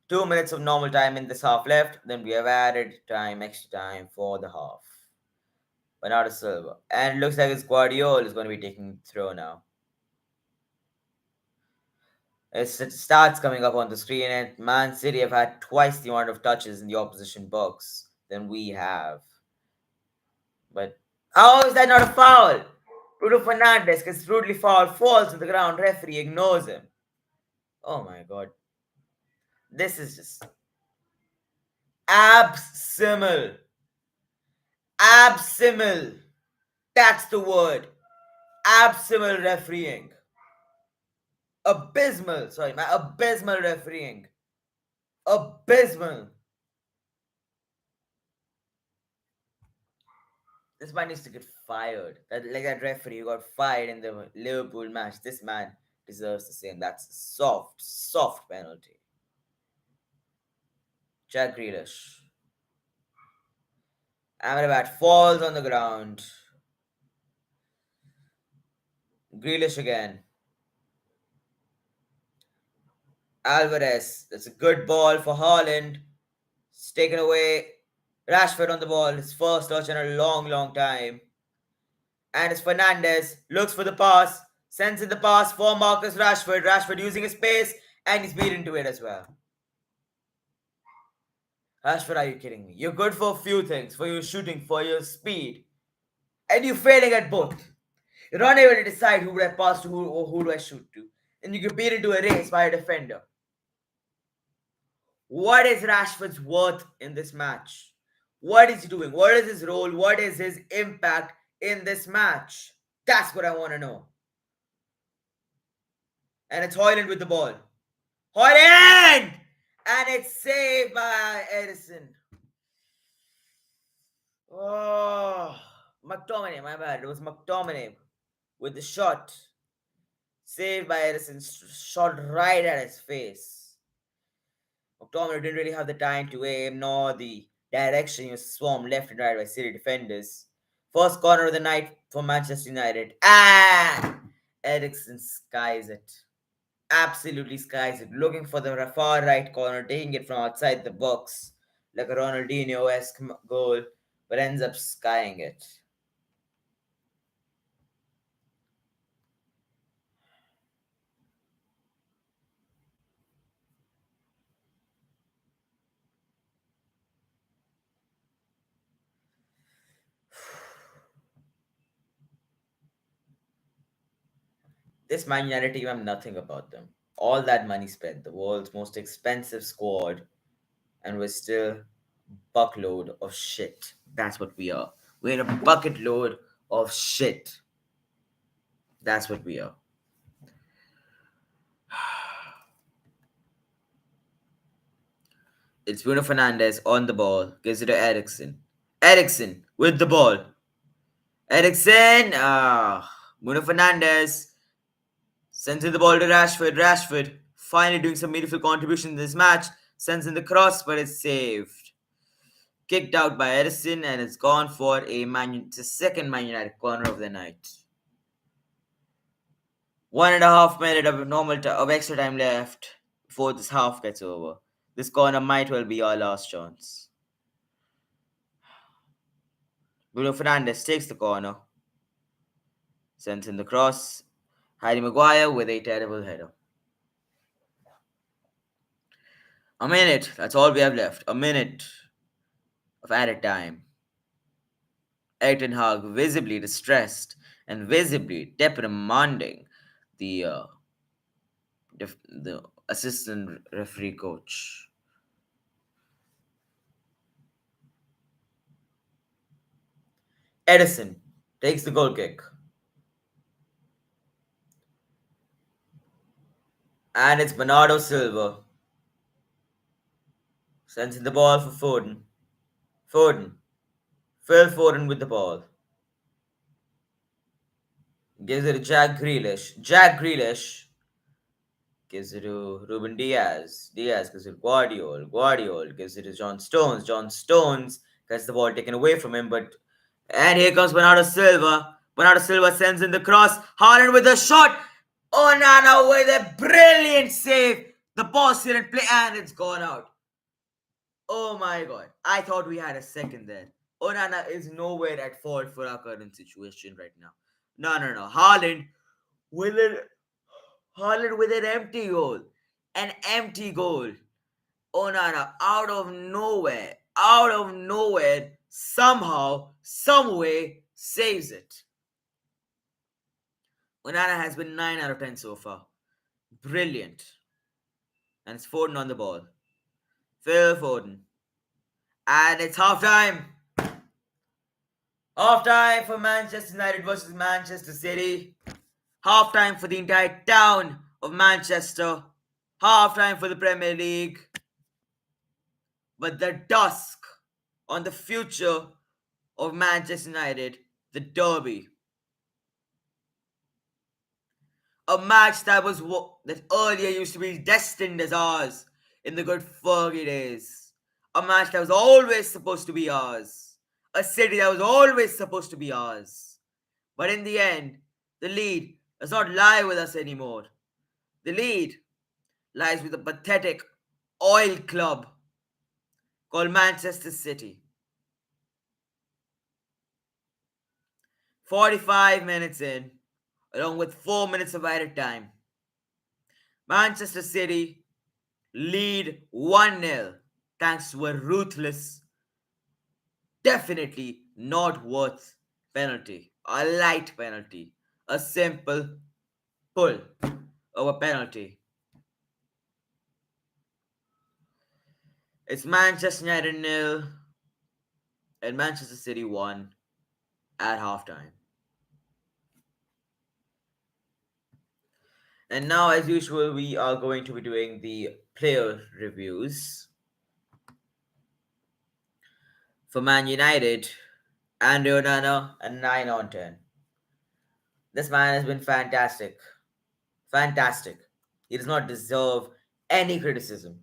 2 minutes of normal time in this half left. Then we have added time, extra time for the half. Bernardo Silva. And it looks like it's Guardiola is going to be taking throw now. It starts coming up on the screen, and Man City have had twice the amount of touches in the opposition box than we have. But how is that not a foul? Bruno Fernandes gets brutally fouled, falls to the ground, referee ignores him. Oh my god. This is just abysmal. Abysmal. That's the word. Abysmal refereeing. Abysmal. Sorry, my abysmal refereeing. Abysmal. This man needs to get fired. That referee who got fired in the Liverpool match. This man deserves the same. That's a soft, soft penalty. Jack Grealish. Amrabat falls on the ground. Grealish again. Alvarez. That's a good ball for Haaland. It's taken away. Rashford on the ball. His first touch in a long, long time. And it's Fernandes. Looks for the pass. Sends in the pass for Marcus Rashford. Rashford using his pace. And he's beat into it as well. Rashford, are you kidding me? You're good for a few things. For your shooting, for your speed. And you're failing at both. You're not able to decide who do I pass to who or who do I shoot to. And you get beat into a race by a defender. What is Rashford's worth in this match? What is he doing? What is his role? What is his impact in this match? That's what I want to know. And it's Højlund with the ball. Højlund! And it's saved by Edison. Oh, McTominay, my bad. It was McTominay with the shot. Saved by Edison. Shot right at his face. McTominay didn't really have the time to aim nor the direction. He was swarmed left and right by City defenders. First corner of the night for Manchester United. And Eriksen skies it. Absolutely skies it. Looking for the far right corner, taking it from outside the box. Like a Ronaldinho-esque goal. But ends up skying it. This Man United team, I'm nothing about them. All that money spent, the world's most expensive squad, and we're still buckload of shit. That's what we are. We're a bucket load of shit. That's what we are. It's Bruno Fernandes on the ball. Gives it to Eriksen. Eriksen with the ball. Eriksen. Bruno Fernandes sends in the ball to Rashford. Rashford finally doing some meaningful contribution in this match. Sends in the cross, but it's saved. Kicked out by Edison, and it's gone for it's a second Man United corner of the night. 1.5 minutes of extra time left before this half gets over. This corner might well be our last chance. Bruno Fernandes takes the corner, sends in the cross. Harry Maguire with a terrible header. A minute. That's all we have left. A minute of added time. Erik ten Hag visibly distressed and visibly reprimanding the assistant referee coach. Edison takes the goal kick. And it's Bernardo Silva. Sends in the ball for Foden. Foden. Phil Foden with the ball. Gives it to Jack Grealish. Jack Grealish gives it to Ruben Diaz. Diaz gives it to Guardiola. Guardiola gives it to John Stones. John Stones gets the ball taken away from him. And here comes Bernardo Silva. Bernardo Silva sends in the cross. Haaland with a shot. Onana with a brilliant save. The boss didn't play and it's gone out. Oh my god. I thought we had a second there. Onana is nowhere at fault for our current situation right now. No, no, no. with an Haaland with an empty goal. An empty goal. Onana out of nowhere, somehow, some way saves it. Onana has been 9 out of 10 so far. Brilliant. And it's Foden on the ball. Phil Foden. And it's half time. Half time for Manchester United versus Manchester City. Half time for the entire town of Manchester. Half time for the Premier League. But the dusk on the future of Manchester United, the derby. A match that earlier used to be destined as ours in the good Fergie days. A match that was always supposed to be ours. A city that was always supposed to be ours. But in the end, the lead does not lie with us anymore. The lead lies with a pathetic oil club called Manchester City. 45 minutes in, along with 4 minutes of added time, Manchester City lead 1-0 thanks to a ruthless, definitely not worth penalty. A light penalty. A simple pull of a penalty. It's Manchester United nil and Manchester City 1 at halftime. And now, as usual, we are going to be doing the player reviews. For Man United, Andre Onana, a 9 on 10. This man has been fantastic. Fantastic. He does not deserve any criticism.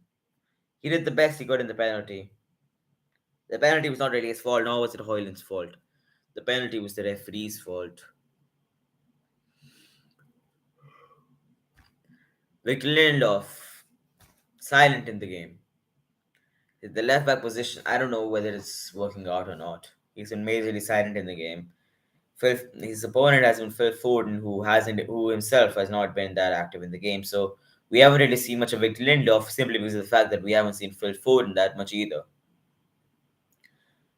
He did the best he could in the penalty. The penalty was not really his fault, nor was it Hoyland's fault. The penalty was the referee's fault. Victor Lindelof, silent in the game. The left back position, I don't know whether it's working out or not. He's been majorly silent in the game. His opponent has been Phil Foden, who himself has not been that active in the game. So we haven't really seen much of Victor Lindelof simply because of the fact that we haven't seen Phil Foden that much either.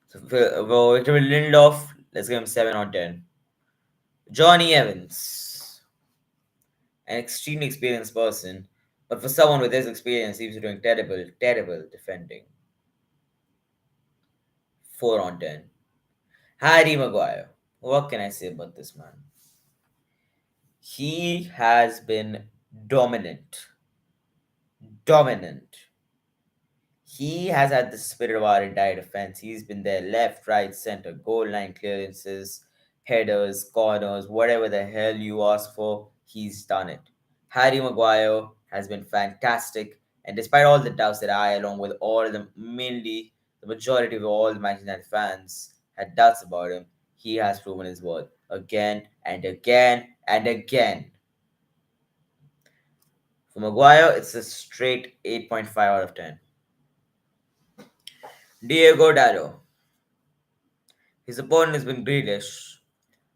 So Victor Lindelof, let's give him 7 on 10. Johnny Evans, an extremely experienced person, but for someone with his experience, he was doing terrible, terrible defending. 4 on 10. Harry Maguire. What can I say about this man? He has been dominant. Dominant. He has had the spirit of our entire defense. He's been there left, right, center, goal line clearances, headers, corners, whatever the hell you ask for, he's done it. Harry Maguire has been fantastic, and despite all the doubts that I, along with all of them, mainly the majority of all the Manchester United fans, had doubts about him, he has proven his worth again and again and again. For Maguire, it's a straight 8.5 out of 10. Diego Dallo. His opponent has been Grealish.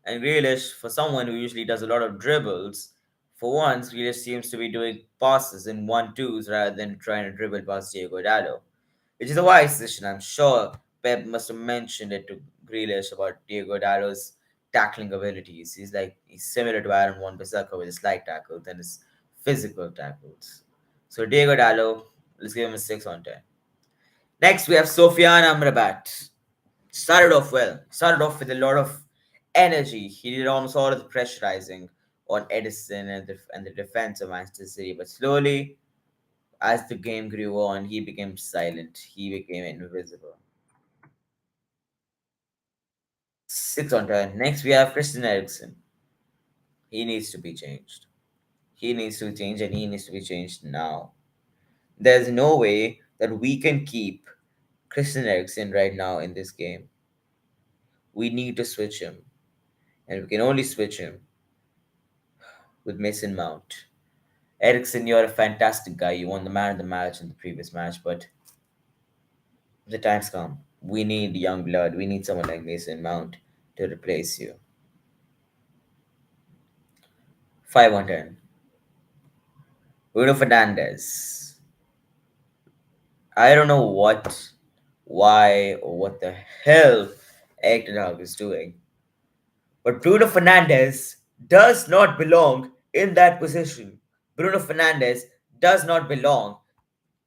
And Grealish, for someone who usually does a lot of dribbles, for once, Grealish seems to be doing passes in 1-2s rather than trying to dribble past Diego Dallo, which is a wise decision. I'm sure Pep must have mentioned it to Grealish about Diego Dallo's tackling abilities. He's similar to Aaron Wan-Bissaka with his light tackles and his physical tackles. So Diego Dallo, let's give him a 6 on 10. Next, we have Sofiane Amrabat. Started off well. Started off with a lot of energy. He did almost all of the pressurizing on Edison and the defense of Manchester City. But slowly, as the game grew on, he became silent. He became invisible. 6 on 10. Next, we have Christian Eriksen. He needs to be changed. He needs to change and he needs to be changed now. There's no way that we can keep Christian Eriksen right now in this game. We need to switch him. And we can only switch him with Mason Mount. Ericsson, you're a fantastic guy. You won the man of the match in the previous match, but the time's come. We need young blood. We need someone like Mason Mount to replace you. 5 on 10. Bruno Fernandez. I don't know why, or what the hell Eric Ten Hag is doing, but Bruno Fernandez does not belong in that position. Bruno Fernandez does not belong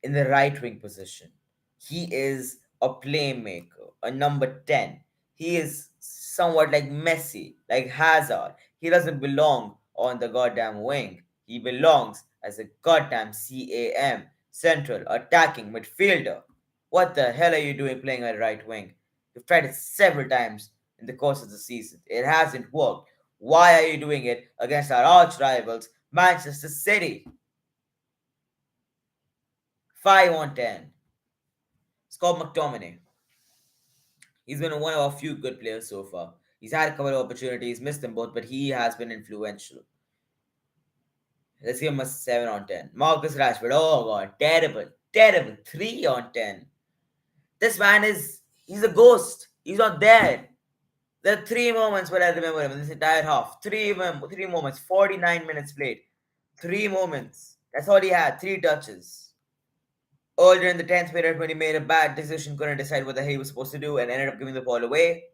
in the right wing position. He is a playmaker, a number 10. He is somewhat like Messi, like Hazard. He doesn't belong on the goddamn wing. He belongs as a goddamn CAM, central attacking midfielder. What the hell are you doing playing at right wing? You've tried it several times in the course of the season. It hasn't worked. Why are you doing it against our arch rivals, Manchester City? 5 on 10. Scott McTominay. He's been one of our few good players so far. He's had a couple of opportunities, missed them both, but he has been influential. Let's give him a 7 on 10. Marcus Rashford. Oh god, terrible. Terrible. 3 on 10. This man he's a ghost. He's not there. There are three moments where I remember him in this entire half. Three moments. 49 minutes played. Three moments. That's all he had. Three touches. Earlier in the 10th minute, when he made a bad decision, couldn't decide what the hell he was supposed to do, and ended up giving the ball away.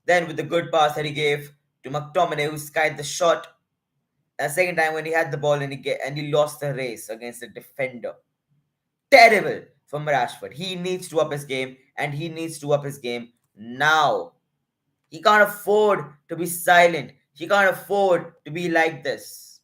Then, with the good pass that he gave to McTominay, who skied the shot, and the second time when he had the ball and he lost the race against the defender. Terrible from Rashford. He needs to up his game, and he needs to up his game now. He can't afford to be silent. He can't afford to be like this.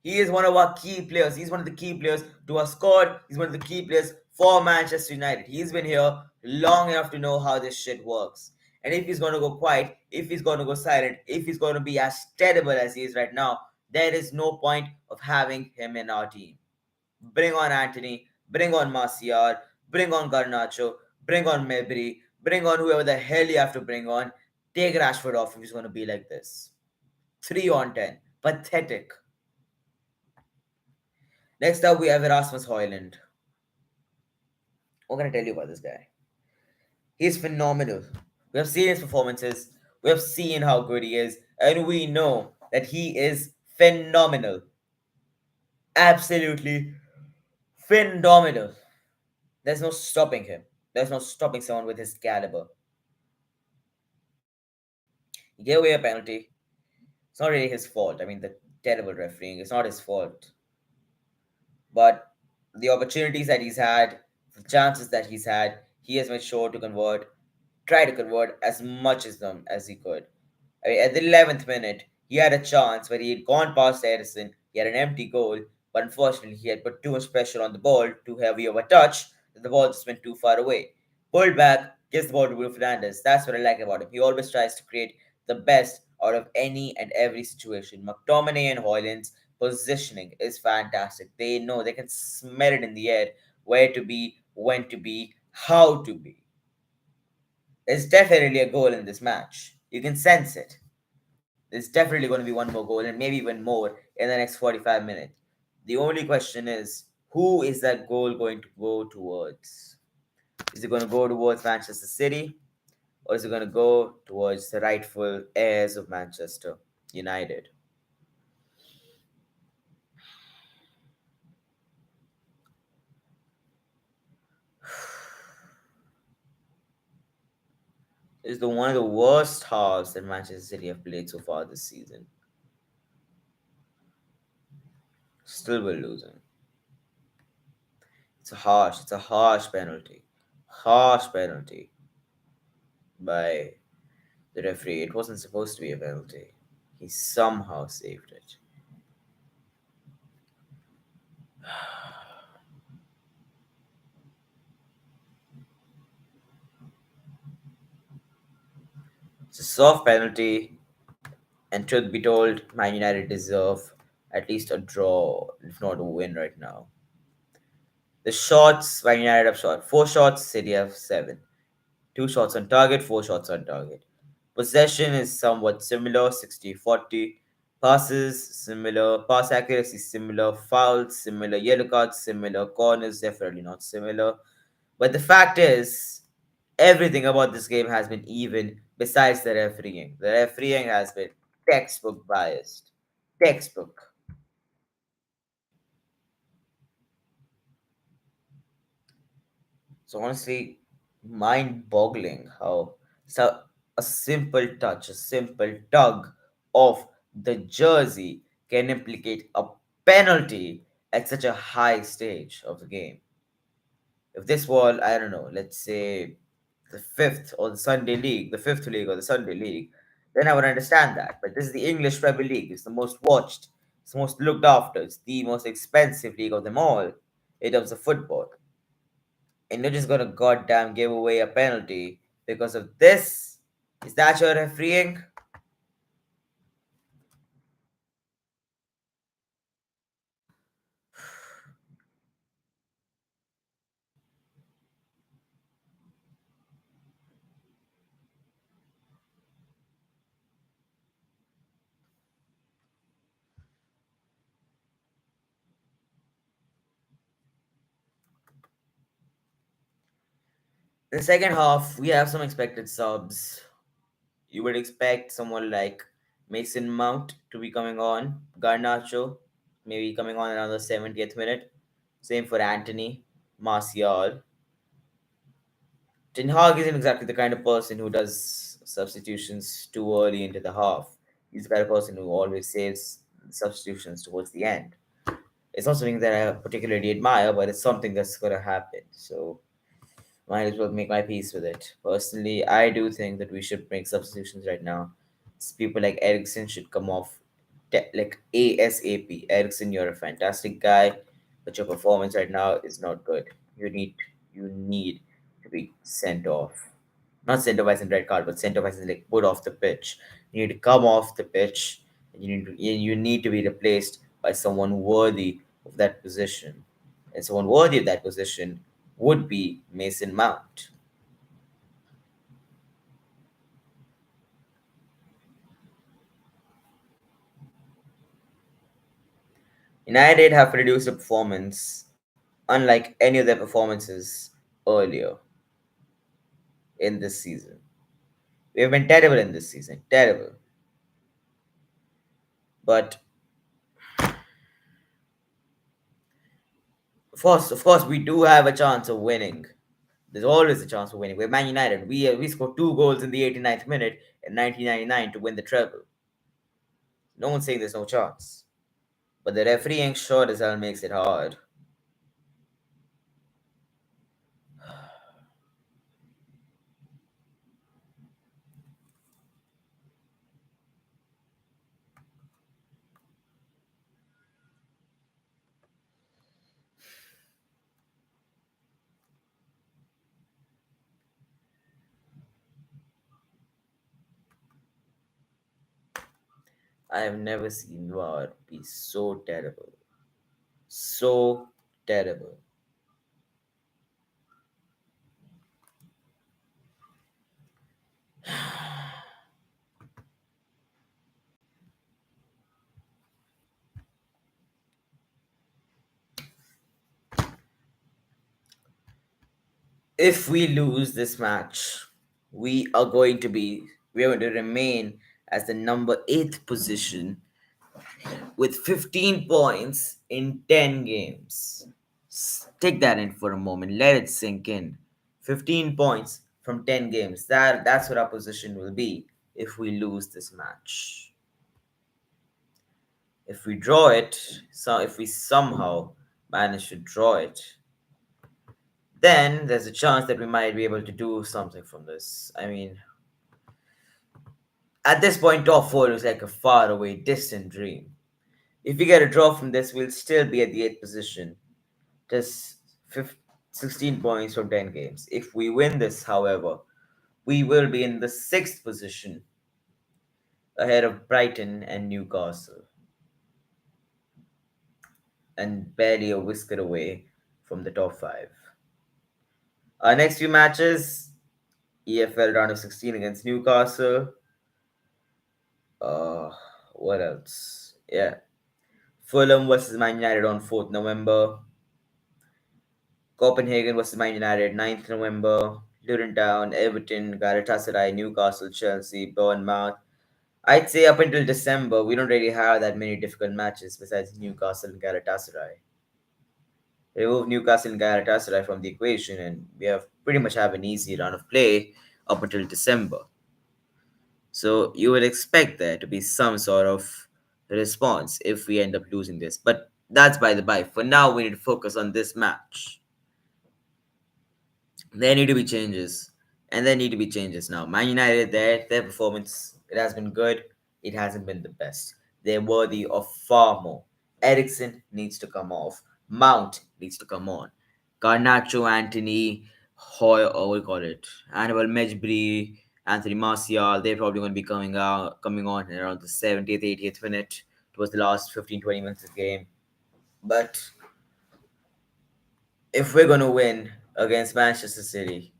He is one of our key players. He's one of the key players to our squad. He's one of the key players for Manchester United. He's been here long enough to know how this shit works. And if he's going to go quiet, if he's going to go silent, if he's going to be as terrible as he is right now, there is no point of having him in our team. Bring on Anthony, bring on Martial, bring on Garnacho, bring on Mabry, bring on whoever the hell you have to bring on. Take Rashford off if he's going to be like this. 3 on 10. Pathetic. Next up, we have Erasmus Hoyland. What can I tell you about this guy? He's phenomenal. We have seen his performances, we have seen how good he is, and we know that he is phenomenal. Absolutely phenomenal. There's no stopping him. There's no stopping someone with his caliber. He gave away a penalty. It's not really his fault. I mean, the terrible refereeing, it's not his fault. But the opportunities that he's had, the chances that he's had, he has made sure to try to convert as much as them as he could. I mean, at the 11th minute, he had a chance where he had gone past Edison. He had an empty goal, but unfortunately, he had put too much pressure on the ball, too heavy of a touch, that the ball just went too far away. Pulled back, gives the ball to Bruno Fernandes. That's what I like about him. He always tries to create the best out of any and every situation. McTominay and Hoyland's positioning is fantastic. They know, they can smell it in the air where to be, when to be, how to be. There's definitely a goal in this match. You can sense it. There's definitely going to be one more goal and maybe even more in the next 45 minutes. The only question is, who is that goal going to go towards? Is it going to go towards Manchester City, or is it going to go towards the rightful heirs of Manchester United? It's one of the worst halves that Manchester City have played so far this season. Still we're losing. It's a harsh penalty. Harsh penalty by the referee. It wasn't supposed to be a penalty. He somehow saved it. It's a soft penalty, and truth be told, Man United deserve at least a draw, if not a win right now. The shots, Man United have shot 4 shots, City have 7. 2 shots on target, 4 shots on target. Possession is somewhat similar, 60-40. Passes similar, pass accuracy similar, fouls similar, yellow cards similar, corners definitely not similar. But the fact is, everything about this game has been even besides the refereeing. The refereeing has been textbook biased. Textbook. So honestly, mind-boggling how a simple touch, a simple tug of the jersey can implicate a penalty at such a high stage of the game. If this were, I don't know, let's say the fifth or the Sunday League, the fifth league or the Sunday League, then I would understand that. But this is the English Premier League. It's the most watched, it's the most looked after, it's the most expensive league of them all in terms of football. And you're just gonna goddamn give away a penalty because of this? Is that your refereeing? In the second half, we have some expected subs. You would expect someone like Mason Mount to be coming on, Garnacho maybe coming on around the 70th minute. Same for Anthony, Martial. Ten Hag isn't exactly the kind of person who does substitutions too early into the half. He's the kind of person who always saves substitutions towards the end. It's not something that I particularly admire, but it's something that's gonna happen. So might as well make my peace with it. Personally, I do think that we should make substitutions right now. People like Ericsson should come off like ASAP. Ericsson, you're a fantastic guy, but your performance right now is not good. You need to be sent off. Not sent off as in red card, but sent off as in like put off the pitch. You need to come off the pitch, and you need to be replaced by someone worthy of that position. And someone worthy of that position would be Mason Mount. United have produced a performance unlike any of their performances earlier in this season. We have been terrible in this season, terrible. But of course, we do have a chance of winning. There's always a chance of winning. We're Man United. We scored 2 goals in the 89th minute in 1999 to win the treble. No one's saying there's no chance. But the refereeing sure as hell makes it hard. I have never seen VAR be so terrible. So terrible. If we lose this match, we are going to be we are going to remain as the number 8th position with 15 points in 10 games. Take that in for a moment. Let it sink in. 15 points from 10 games. That's what our position will be if we lose this match. If we draw it, so if we somehow manage to draw it, then there's a chance that we might be able to do something from this. I mean, at this point, top four is like a far away, distant dream. If we get a draw from this, we'll still be at the 8th position, just 16 points from 10 games. If we win this, however, we will be in the 6th position, ahead of Brighton and Newcastle, and barely a whisker away from the top 5. Our next few matches: EFL round of 16 against Newcastle. What else? Yeah. Fulham versus Man United on 4th November. Copenhagen versus Man United 9th November. Luton Town, Everton, Galatasaray, Newcastle, Chelsea, Bournemouth. I'd say up until December, we don't really have that many difficult matches besides Newcastle and Galatasaray. Remove Newcastle and Galatasaray from the equation, and we have pretty much have an easy run of play up until December. So you would expect there to be some sort of response if we end up losing this. But that's by the by. For now, we need to focus on this match. There need to be changes, and there need to be changes now. Man United, their performance it has been good. It hasn't been the best. They're worthy of far more. Ericsson needs to come off. Mount needs to come on. Garnacho, Anthony, Hoy, or what do you call it? Annabelle Mejbri, Anthony Martial. They're probably going to be coming on around the 70th, 80th minute towards the last 15, 20 minutes of the game. But if we're going to win against Manchester City,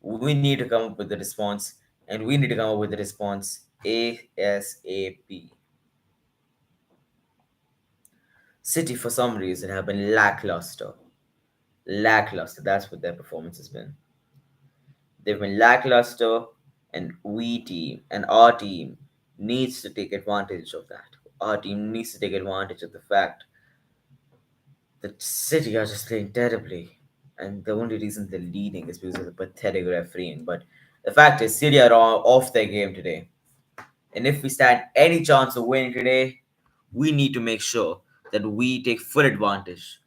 we need to come up with the response, and we need to come up with the response ASAP. City, for some reason, have been lackluster. Lackluster. That's what their performance has been. They've been lackluster, and our team needs to take advantage of that. Our team needs to take advantage of the fact that City are just playing terribly, and the only reason they're leading is because of the pathetic refereeing. But the fact is, City are off their game today. And if we stand any chance of winning today, we need to make sure that we take full advantage.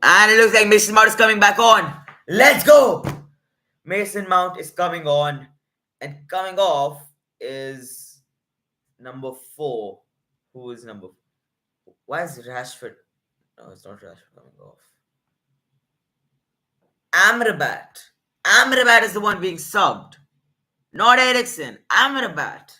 And it looks like Mason Mount is coming back on. Let's go! Mason Mount is coming on. And coming off is number 4. Who is number 4? Why is Rashford? No, it's not Rashford coming off. Amrabat. Amrabat is the one being subbed. Not Ericsson. Amrabat.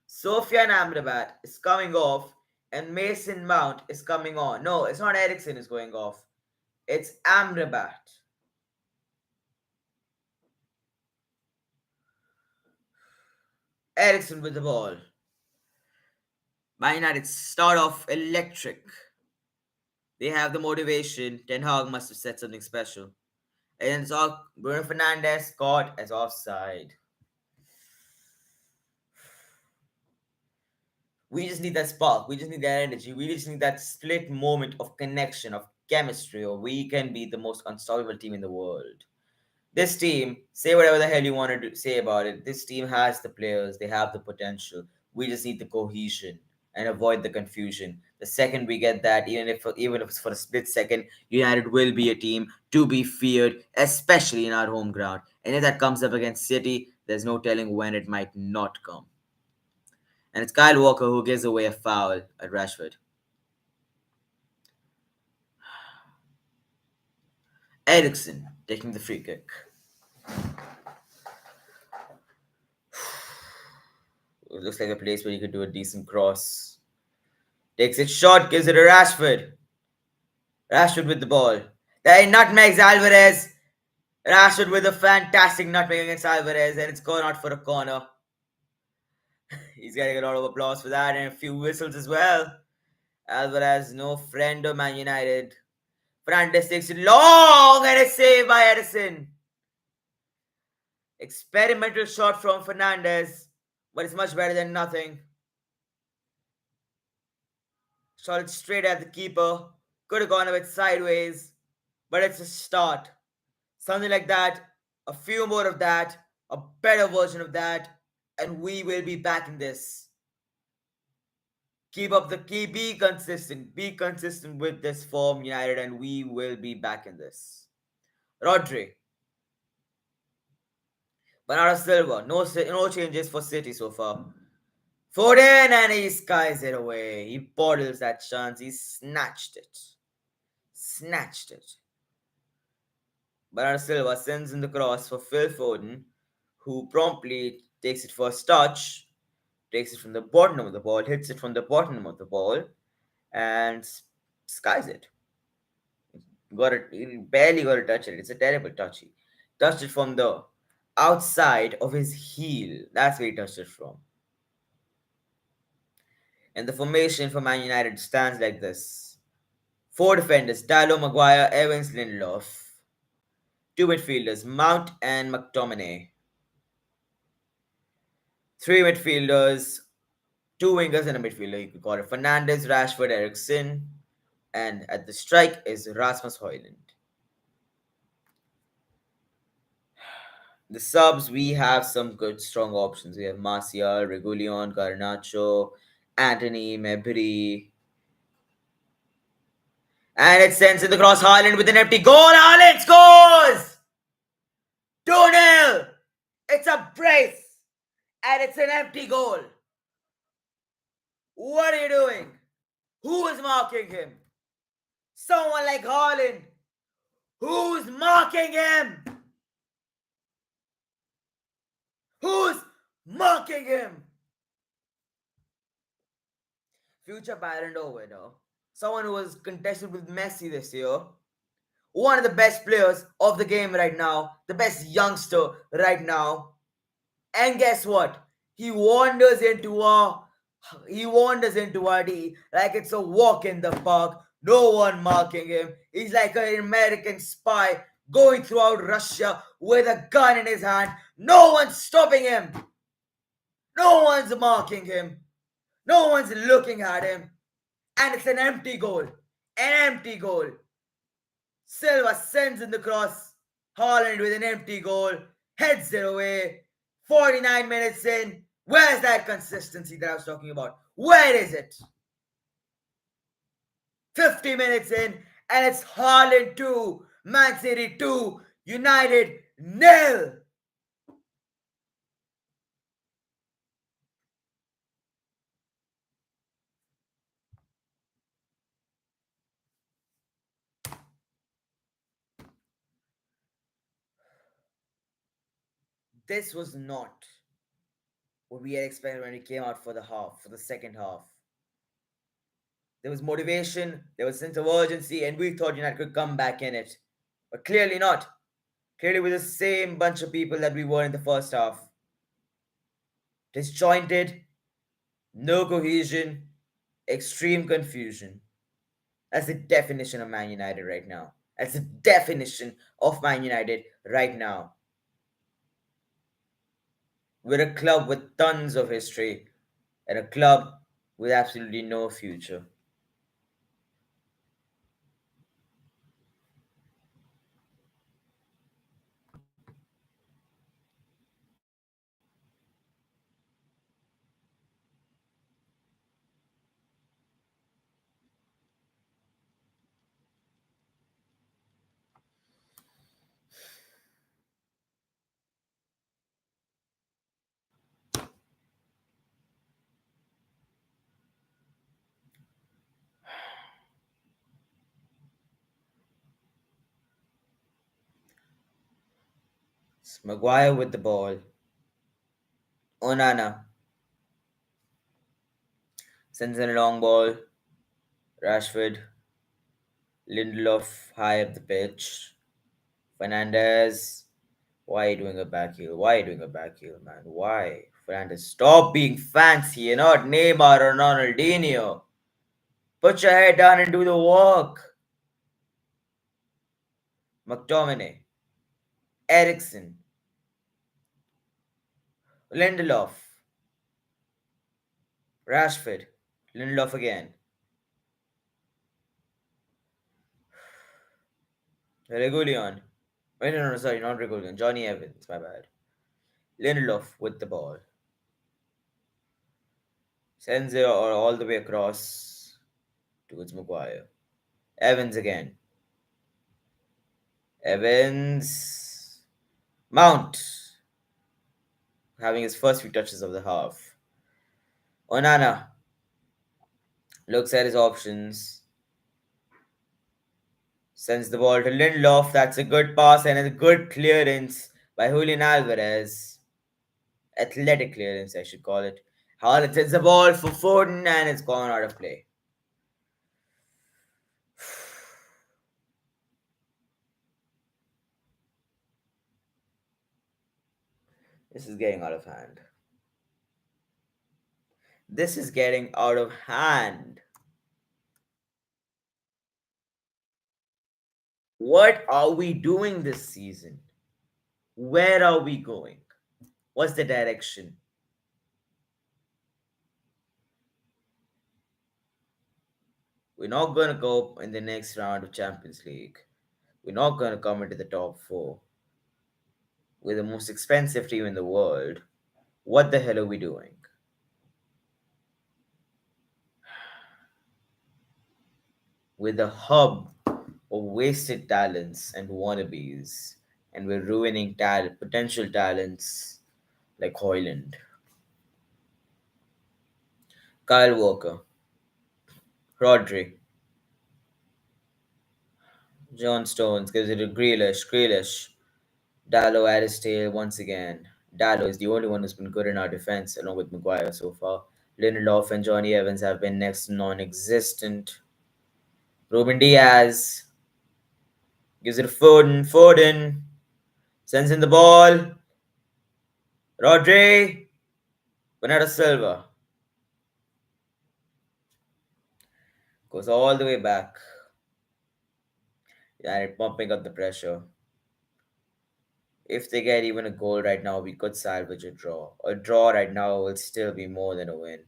Sofian Amrabat is coming off and Mason Mount is coming on. No, it's not Ericsson is going off. It's Amrabat. Ericsson with the ball. Man United start off electric. They have the motivation. Ten Hag must have said something special. And it's all Bruno Fernandes caught as offside. We just need that spark. We just need that energy. We just need that split moment of connection, of chemistry, or we can be the most unstoppable team in the world. This team, say whatever the hell you want to say about it, this team has the players, they have the potential. We just need the cohesion and avoid the confusion. The second we get that, even if it's for a split second, United will be a team to be feared, especially in our home ground. And if that comes up against City, there's no telling when it might not come. And it's Kyle Walker who gives away a foul at Rashford. Ericsson taking the free kick. It looks like a place where you could do a decent cross. Takes it short, gives it to Rashford. Rashford with the ball. Then nutmegs Alvarez. Rashford with a fantastic nutmeg against Alvarez, and it's gone out for a corner. He's getting a lot of applause for that and a few whistles as well. Alvarez, no friend of Man United. Fernandes takes it long and a save by Edison. Experimental shot from Fernandes, but it's much better than nothing. Shot it straight at the keeper. Could have gone a bit sideways, but it's a start. Something like that, a few more of that, a better version of that, and we will be back in this. Keep up the key, be consistent with this form, United, and we will be back in this. Rodri. Bernardo Silva, no changes for City so far. Foden, and he skies it away. He bottles that chance. He snatched it. Bernardo Silva sends in the cross for Phil Foden, who promptly takes it first touch, takes it from the bottom of the ball, hits it from the bottom of the ball, and skies it. He barely got to touch it. It's a terrible touch. He touched it from the outside of his heel. That's where he touched it from. And the formation for Man United stands like this: four defenders, Dallo, Maguire, Evans, Lindelof. Two midfielders, Mount and McTominay. Three midfielders, two wingers and a midfielder, you could call it. Fernandez, Rashford, Ericsson. And at the strike is Rasmus Højlund. The subs, we have some good, strong options. We have Martial, Regulion, Garnacho, Anthony, Mebri. And it sends in the cross. Haaland with an empty goal. Haaland scores! 2-0. It's a brace. And it's an empty goal. What are you doing? Who is marking him? Someone like Haaland. Who's marking him? Who's marking him? Future Ballon d'Or winner. Someone who was contested with Messi this year. One of the best players of the game right now. The best youngster right now. And guess what? He wanders into our D like it's a walk in the park. No one marking him. He's like an American spy going throughout Russia with a gun in his hand. No one's stopping him. No one's marking him. No one's looking at him. And it's an empty goal. An empty goal. Silva sends in the cross. Haaland with an empty goal. Heads it away. 49 minutes in. Where's that consistency that I was talking about? Where is it? 50 minutes in, and it's Haaland 2, Man City 2, United 0. This was not what we had expected when we came out for the second half. There was motivation, there was a sense of urgency, and we thought United could come back in it. But clearly not. Clearly with the same bunch of people that we were in the first half. Disjointed, no cohesion, extreme confusion. That's the definition of Man United right now. That's the definition of Man United right now. We're a club with tons of history and a club with absolutely no future. It's Maguire with the ball. Onana sends in a long ball. Rashford. Lindelof high up the pitch. Fernandez. Why are you doing a back heel? Why are you doing a back heel, man? Why? Fernandez, stop being fancy. You're not Neymar or Ronaldinho. Put your head down and do the work. McTominay. Ericsson. Lindelof. Rashford. Lindelof again. Regulion. Wait, no, sorry, not Regulion. Johnny Evans, my bad. Lindelof with the ball. Sends it all the way across towards Maguire. Evans again. Evans. Mount. Having his first few touches of the half. Onana. Looks at his options. Sends the ball to Lindelof. That's a good pass and a good clearance by Julian Alvarez. Athletic clearance, I should call it. Haaland sends the ball for Foden and it's gone out of play. This is getting out of hand. This is getting out of hand. What are we doing this season? Where are we going? What's the direction? We're not going to go in the next round of Champions League. We're not going to come into the top four. We're the most expensive team in the world. What the hell are we doing? We're the hub of wasted talents and wannabes, and we're ruining potential talents like Hoyland, Kyle Walker, Rodri, John Stones gives it to Grealish, Dallo at his tail once again. Dallo is the only one who's been good in our defense, along with Maguire so far. Lindelof and Johnny Evans have been next to non-existent. Ruben Diaz gives it to Foden sends in the ball. Rodri, Bernardo Silva goes all the way back. And pumping up the pressure. If they get even a goal right now, we could salvage a draw. A draw right now will still be more than a win.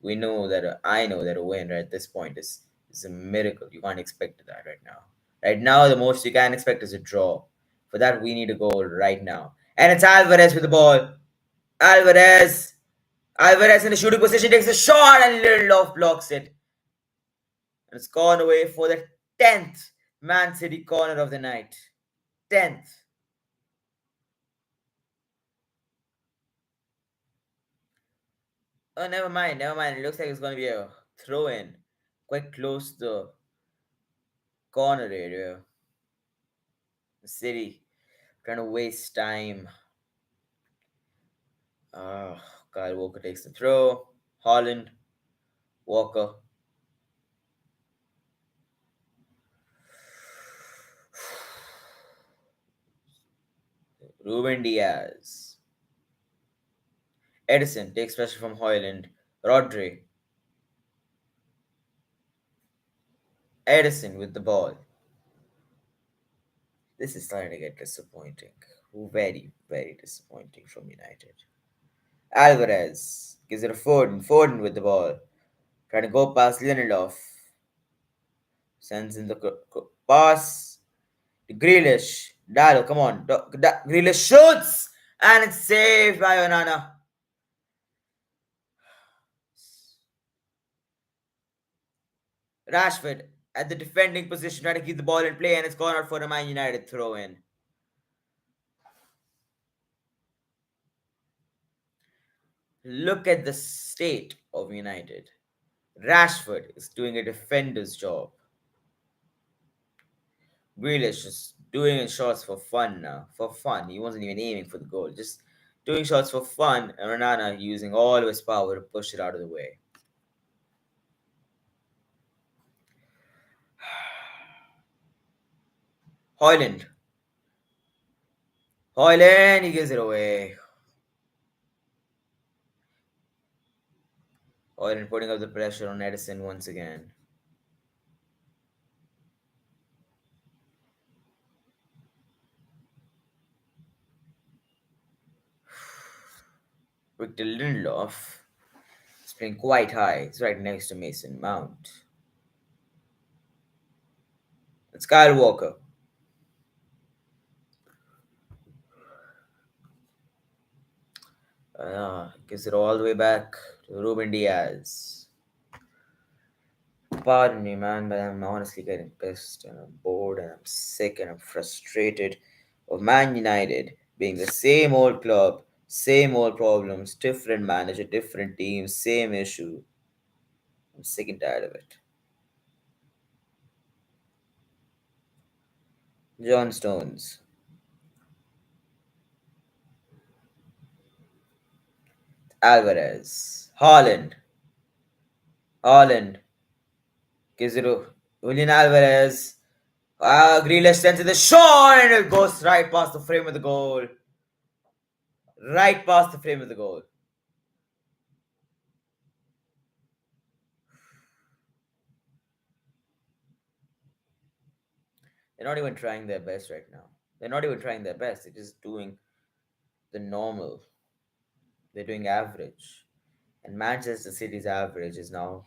We know that I know that a win right at this point is a miracle. You can't expect that right now. Right now, the most you can expect is a draw. For that, we need a goal right now. And it's Alvarez with the ball. Alvarez. Alvarez in the shooting position takes a shot and Lindelof blocks it. And it's gone away for the 10th Man City corner of the night. 10th. Oh, never mind, never mind. It looks like it's going to be a throw in quite close to the corner area. The City trying to waste time. Oh, Kyle Walker takes the throw. Holland, Walker. Ruben Diaz. Edison takes pressure from Hoyland. Rodri. Edison with the ball. This is starting to get disappointing. Very, very disappointing from United. Alvarez gives it to Foden. Foden with the ball. Trying to go past Lindelof. Sends in the pass to Grealish. Dallo, come on. Grealish shoots! And it's saved by Onana. Rashford at the defending position, trying to keep the ball in play, and it's gone out for a Man United throw in. Look at the state of United. Rashford is doing a defender's job. Grealish is doing shots for fun now. For fun. He wasn't even aiming for the goal. Just doing shots for fun, and Onana using all of his power to push it out of the way. Hoyland. Hoyland, he gives it away. Hoyland putting up the pressure on Edison once again. Victor Lindelof is playing quite high. It's right next to Mason Mount. It's Kyle Walker. Gives it all the way back to Ruben Diaz. Pardon me, man, but I'm honestly getting pissed and I'm bored and I'm sick and I'm frustrated of Man United being the same old club, same old problems, different manager, different team, same issue. I'm sick and tired of it. John Stones. Alvarez. Holland. Gives it to Julian Alvarez. Grealish sends it the shot and it goes right past the frame of the goal. Right past the frame of the goal. They're not even trying their best right now. They're not even trying their best. They're just doing the normal. They're doing average. And Manchester City's average is now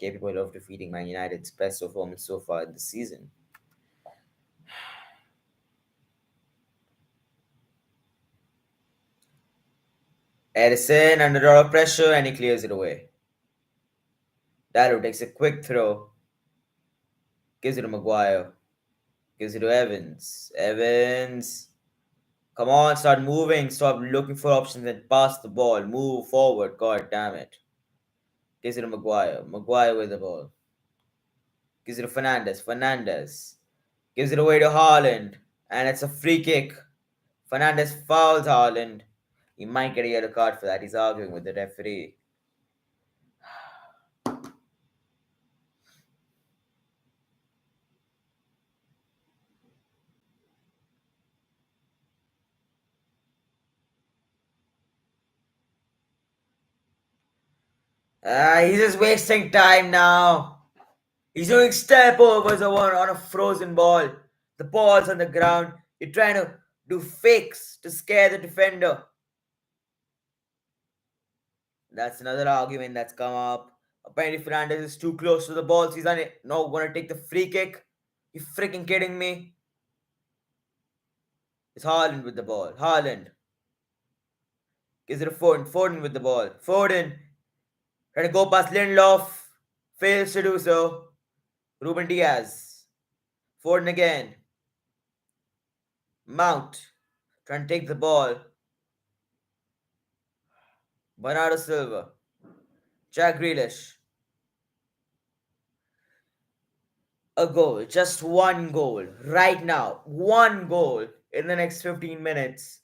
capable of defeating Man United's best performance so far this season. Edison under a lot of pressure and he clears it away. Dallo takes a quick throw, gives it to Maguire, gives it to Evans. Evans, come on, start moving, stop looking for options and pass the ball. Move forward, god damn it. Gives it to Maguire. Maguire with the ball. Gives it to Fernandez. Fernandez gives it away to Haaland. And it's a free kick. Fernandez fouls Haaland. He might get a yellow card for that. He's arguing with the referee. He's just wasting time now. He's doing step overs on a frozen ball. The ball's on the ground. You're trying to do fakes to scare the defender. That's another argument that's come up. Apparently, Fernandez is too close to the ball. So he's not going to take the free kick. You freaking kidding me? It's Haaland with the ball. Haaland gives it to Foden. Foden with the ball. Foden trying to go past Lindelof. Fails to do so. Ruben Diaz. Foden again. Mount trying to take the ball. Bernardo Silva. Jack Grealish. A goal. Just one goal. Right now. One goal in the next 15 minutes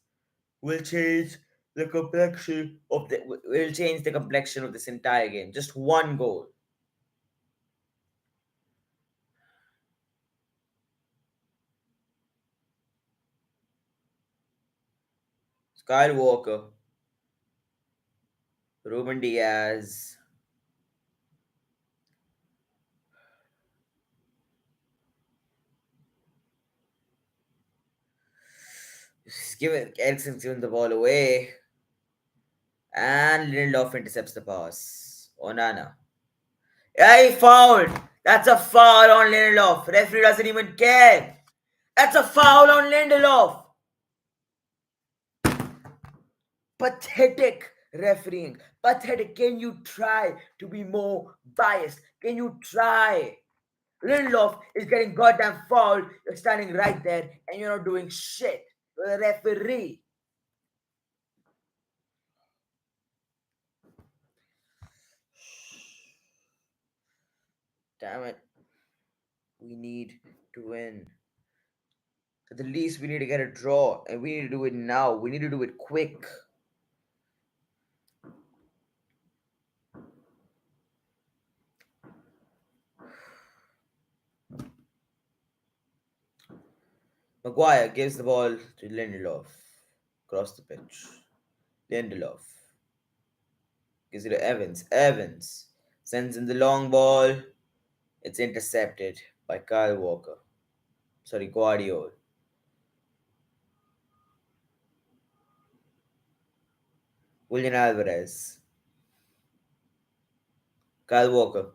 will change the complexion of the will change the complexion of this entire game. Just one goal. Kyle Walker, Ruben Diaz. Ericsson's given the ball away. And Lindelof intercepts the pass. Onana. Yeah, he fouled. That's a foul on Lindelof. Referee doesn't even care. That's a foul on Lindelof. Pathetic refereeing. Pathetic. Can you try to be more biased? Can you try? Lindelof is getting goddamn fouled. You're standing right there and you're not doing shit. You're the referee. Damn it. We need to win. At the least, we need to get a draw, and we need to do it now. We need to do it quick. Maguire gives the ball to Lindelof. Across the pitch. Lindelof gives it to Evans. Evans sends in the long ball. It's intercepted by Kyle Walker. Sorry, Guardiola. Julian Alvarez. Kyle Walker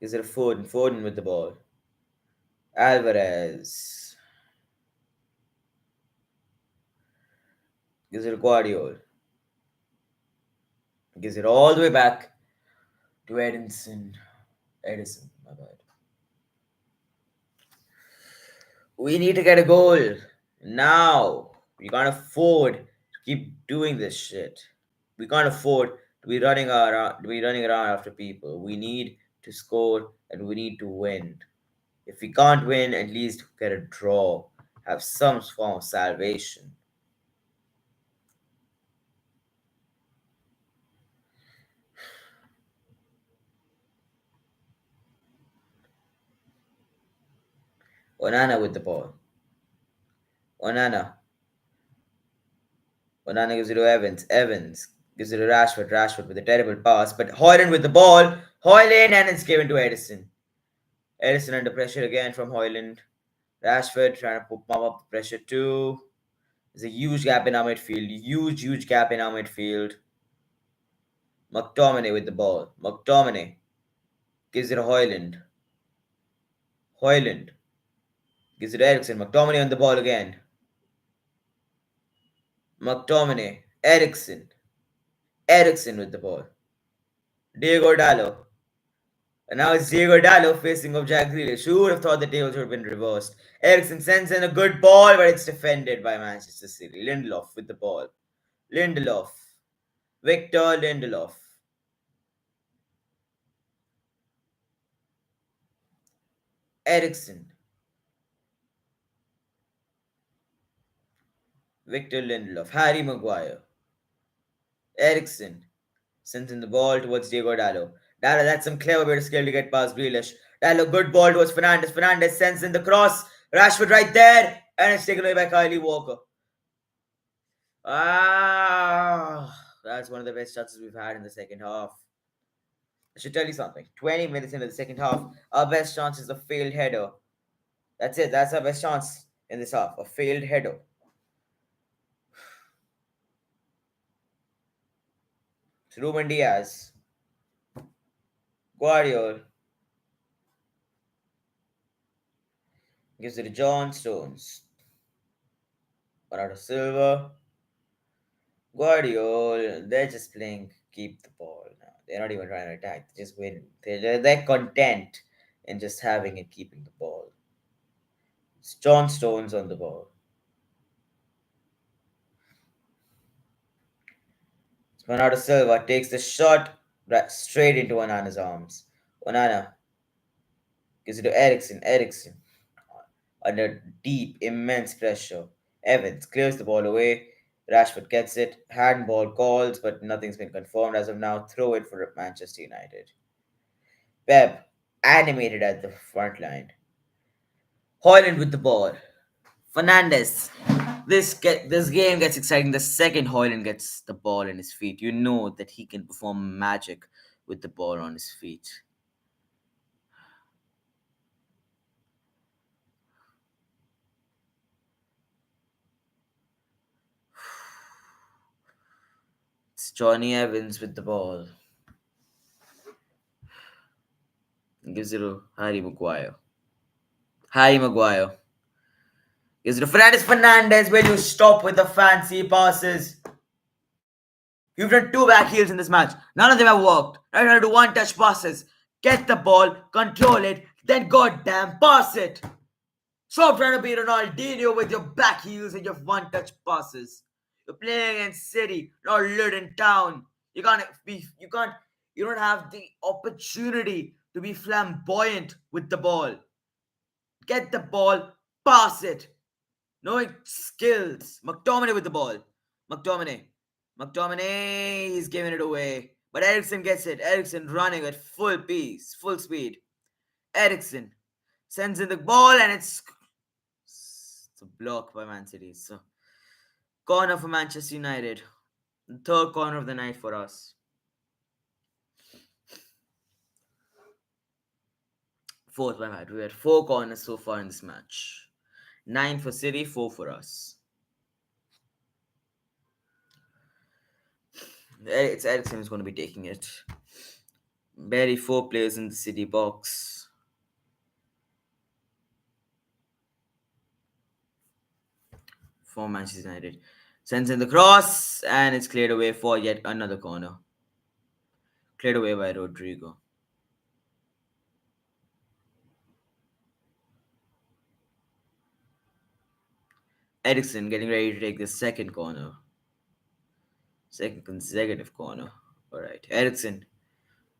gives it to Foden. Foden with the ball. Alvarez gives it to Guardiola. Gives it all the way back to Edison. Edison, my bad. We need to get a goal now. We can't afford to keep doing this shit. We can't afford to be running around after people. We need to score and we need to win. If we can't win, at least get a draw. Have some form of salvation. Onana with the ball. Onana. Onana gives it to Evans. Evans gives it to Rashford. Rashford with a terrible pass. But Hoyland with the ball. Hoyland and it's given to Edison. Edison under pressure again from Hoyland. Rashford trying to pump up the pressure too. There's a huge gap in our midfield. Huge gap in our midfield. McTominay with the ball. McTominay gives it to Hoyland. Hoyland gives it to Ericsson. McTominay on the ball again. McTominay. Ericsson. Ericsson with the ball. Diego Dallo. And now it's Diego Dallo facing off Jack Grealish. Who would have thought the tables would have been reversed? Ericsson sends in a good ball, but it's defended by Manchester City. Lindelof with the ball. Lindelof. Victor Lindelof. Ericsson. Victor Lindelof. Harry Maguire. Ericsson sends in the ball towards Diego Dallo. Dallo, that's some clever bit of skill to get past Grealish. Dallo, good ball towards Fernandes. Fernandes sends in the cross. Rashford right there. And it's taken away by Kylie Walker. That's one of the best chances we've had in the second half. I should tell you something. 20 minutes into the second half, our best chance is a failed header. That's it. That's our best chance in this half. A failed header. It's Ruben Diaz. Guardiola gives it to John Stones. Bernardo Silva. Guardiola. They're just playing keep the ball now. They're not even trying to attack. They're just win. They're content in just having it, keeping the ball. It's John Stones on the ball. Bernardo Silva takes the shot straight into Onana's arms. Onana gives it to Ericsson. Ericsson under deep, immense pressure. Evans clears the ball away. Rashford gets it. Handball calls, but nothing's been confirmed as of now. Throw it for Manchester United. Pep animated at the front line. Hoyland with the ball. Fernandez. This game gets exciting. The second Hoyland gets the ball in his feet, you know that he can perform magic with the ball on his feet. It's Johnny Evans with the ball. He gives it to Harry Maguire. Harry Maguire. Gives it to Fernandez. Fernandez, will you stop with the fancy passes? You've done two back heels in this match. None of them have worked. Now you're trying to do one touch passes. Get the ball, control it, then goddamn pass it. Stop trying to be Ronaldinho with your back heels and your one touch passes. You're playing in City, not Luton Town. You don't have the opportunity to be flamboyant with the ball. Get the ball, pass it. No skills. McTominay with the ball. McTominay. McTominay, he's giving it away. But Ericsson gets it. Ericsson running at full pace, full speed. Ericsson sends in the ball and it's a block by Man City. So corner for Manchester United. The third corner of the night for us. Fourth, my bad. We had four corners so far in this match. 9 for City, 4 for us. It's Ericsson who's going to be taking it. Barely 4 players in the City box. For Manchester United. Sends in the cross and it's cleared away for yet another corner. Cleared away by Rodrigo. Ericsson getting ready to take the second corner. Second consecutive corner. Alright. Ericsson.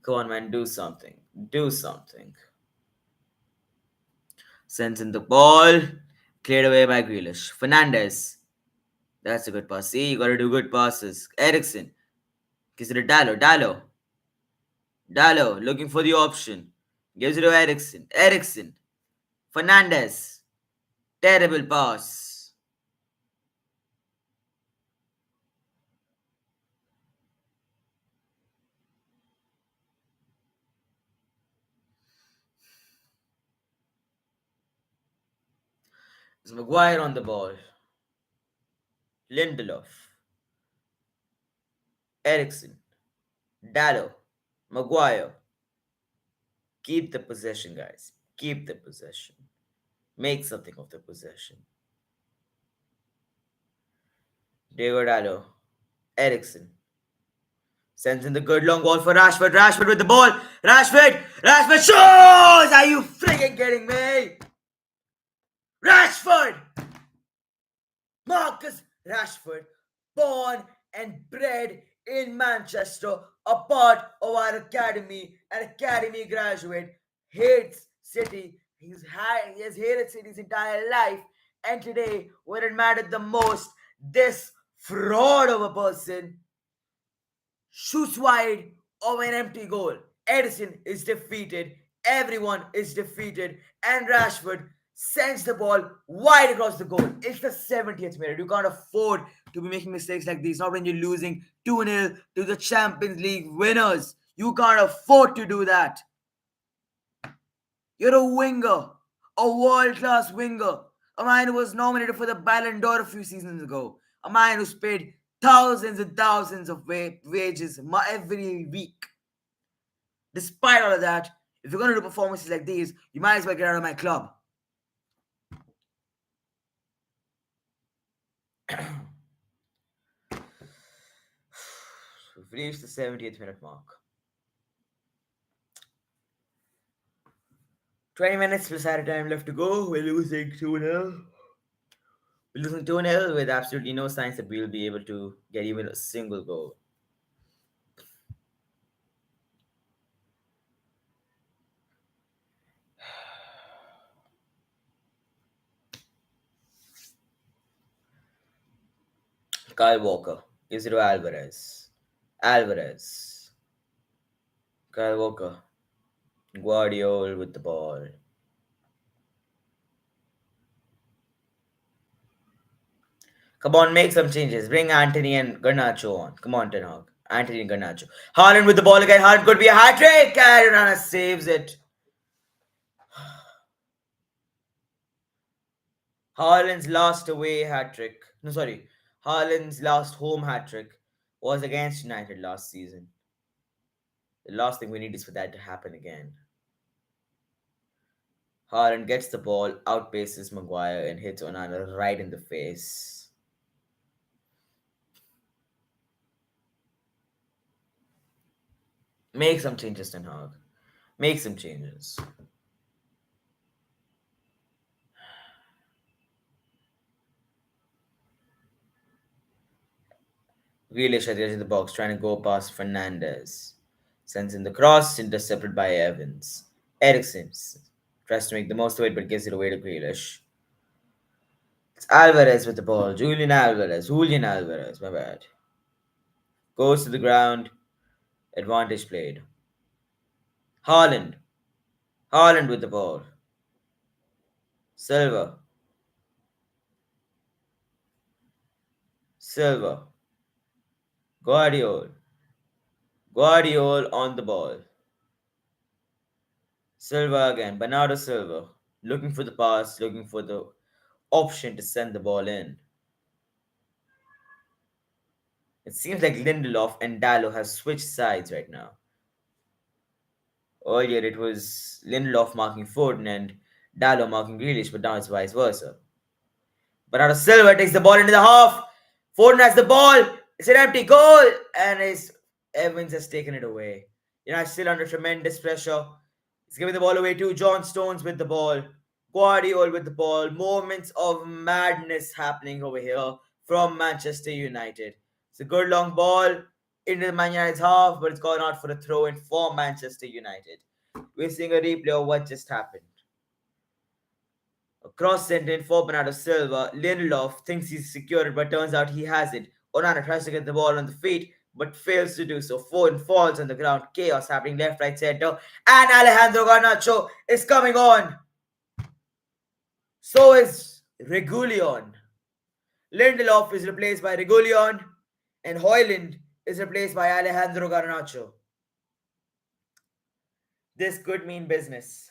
Come on, man. Do something. Do something. Sends in the ball. Cleared away by Grealish. Fernandez. That's a good pass. See, you gotta do good passes. Ericsson. Gives it to Dallo. Dallo. Dallo looking for the option. Gives it to Ericsson. Ericsson. Fernandez. Terrible pass. It's Maguire on the ball. Lindelof. Ericsson. Dallo. Maguire. Keep the possession, guys. Keep the possession. Make something of the possession. Diego Dallo. Ericsson. Sends in the good long ball for Rashford. Rashford with the ball. Rashford. Rashford shoots. Are you freaking kidding me? Rashford. Marcus Rashford. Born and bred in Manchester. A part of our academy. An academy graduate. Hates City. He has hated City his entire life. And today, when it mattered the most, this fraud of a person shoots wide of an empty goal. Edison is defeated. Everyone is defeated. And Rashford sends the ball wide across the goal. It's the 70th minute. You can't afford to be making mistakes like these. Not when you're losing 2-0 to the Champions League winners. You can't afford to do that. You're a winger, a world class winger, a man who was nominated for the Ballon d'Or a few seasons ago, a man who's paid thousands and thousands of wages every week. Despite all of that, if you're going to do performances like these, you might as well get out of my club. We've reached the 70th minute mark. 20 minutes plus added time left to go. We're losing 2-0. We're losing 2-0 with absolutely no signs that we'll be able to get even a single goal. Kyle Walker gives it to Alvarez. Alvarez. Kyle Walker. Guardiola with the ball. Come on, make some changes. Bring Anthony and Garnacho on. Come on, Ten Hag. Anthony and Garnacho. Haaland with the ball again. Haaland could be a hat trick. Carolina saves it. Haaland's last away hat trick. No, sorry. Haaland's last home hat trick was against United last season. The last thing we need is for that to happen again. Haaland gets the ball, outpaces Maguire, and hits Onana right in the face. Make some changes, Ten Hag. Make some changes. Grealish at the edge of the box, trying to go past Fernandez. Sends in the cross, intercepted by Evans. Eriksen tries to make the most of it, but gives it away to Grealish. It's Alvarez with the ball. Julian Alvarez, my bad. Goes to the ground. Advantage played. Haaland. Haaland with the ball. Silva. Guardiol. Guardiol on the ball. Silva again. Bernardo Silva. Looking for the pass, looking for the option to send the ball in. It seems like Lindelof and Dallo have switched sides right now. Earlier it was Lindelof marking Foden and Dallo marking Grealish, but now it's vice versa. Bernardo Silva takes the ball into the half. Foden has the ball. It's an empty goal, and Evans has taken it away. United still under tremendous pressure. He's giving the ball away to John Stones with the ball. Guardiola with the ball. Moments of madness happening over here from Manchester United. It's a good long ball into the Man United's half, but it's gone out for a throw in for Manchester United. We're seeing a replay of what just happened. A cross sent in for Bernardo Silva. Lindelof thinks he's secured, but turns out he hasn't. Onana tries to get the ball on the feet, but fails to do so. Foden falls on the ground. Chaos happening left, right, center. And Alejandro Garnacho is coming on. So is Regulion. Lindelof is replaced by Regulion, and Højlund is replaced by Alejandro Garnacho. This could mean business.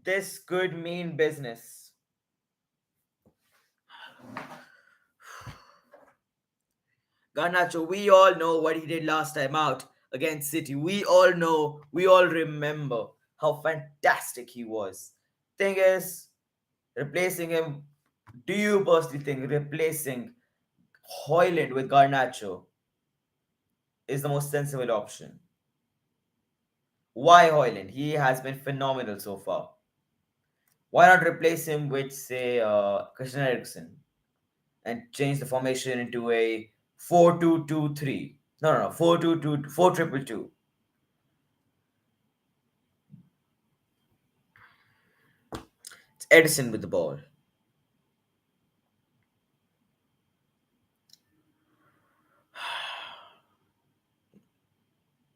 This could mean business. Garnacho, we all know what he did last time out against City. We all know, we all remember how fantastic he was. Thing is, replacing him, do you personally think replacing Hoyland with Garnacho is the most sensible option? Why Hoyland? He has been phenomenal so far. Why not replace him with, say, Christian Eriksen and change the formation into a 4-2-2-3? No, 4-2-2, 4-2-2-2. It's Edison with the ball.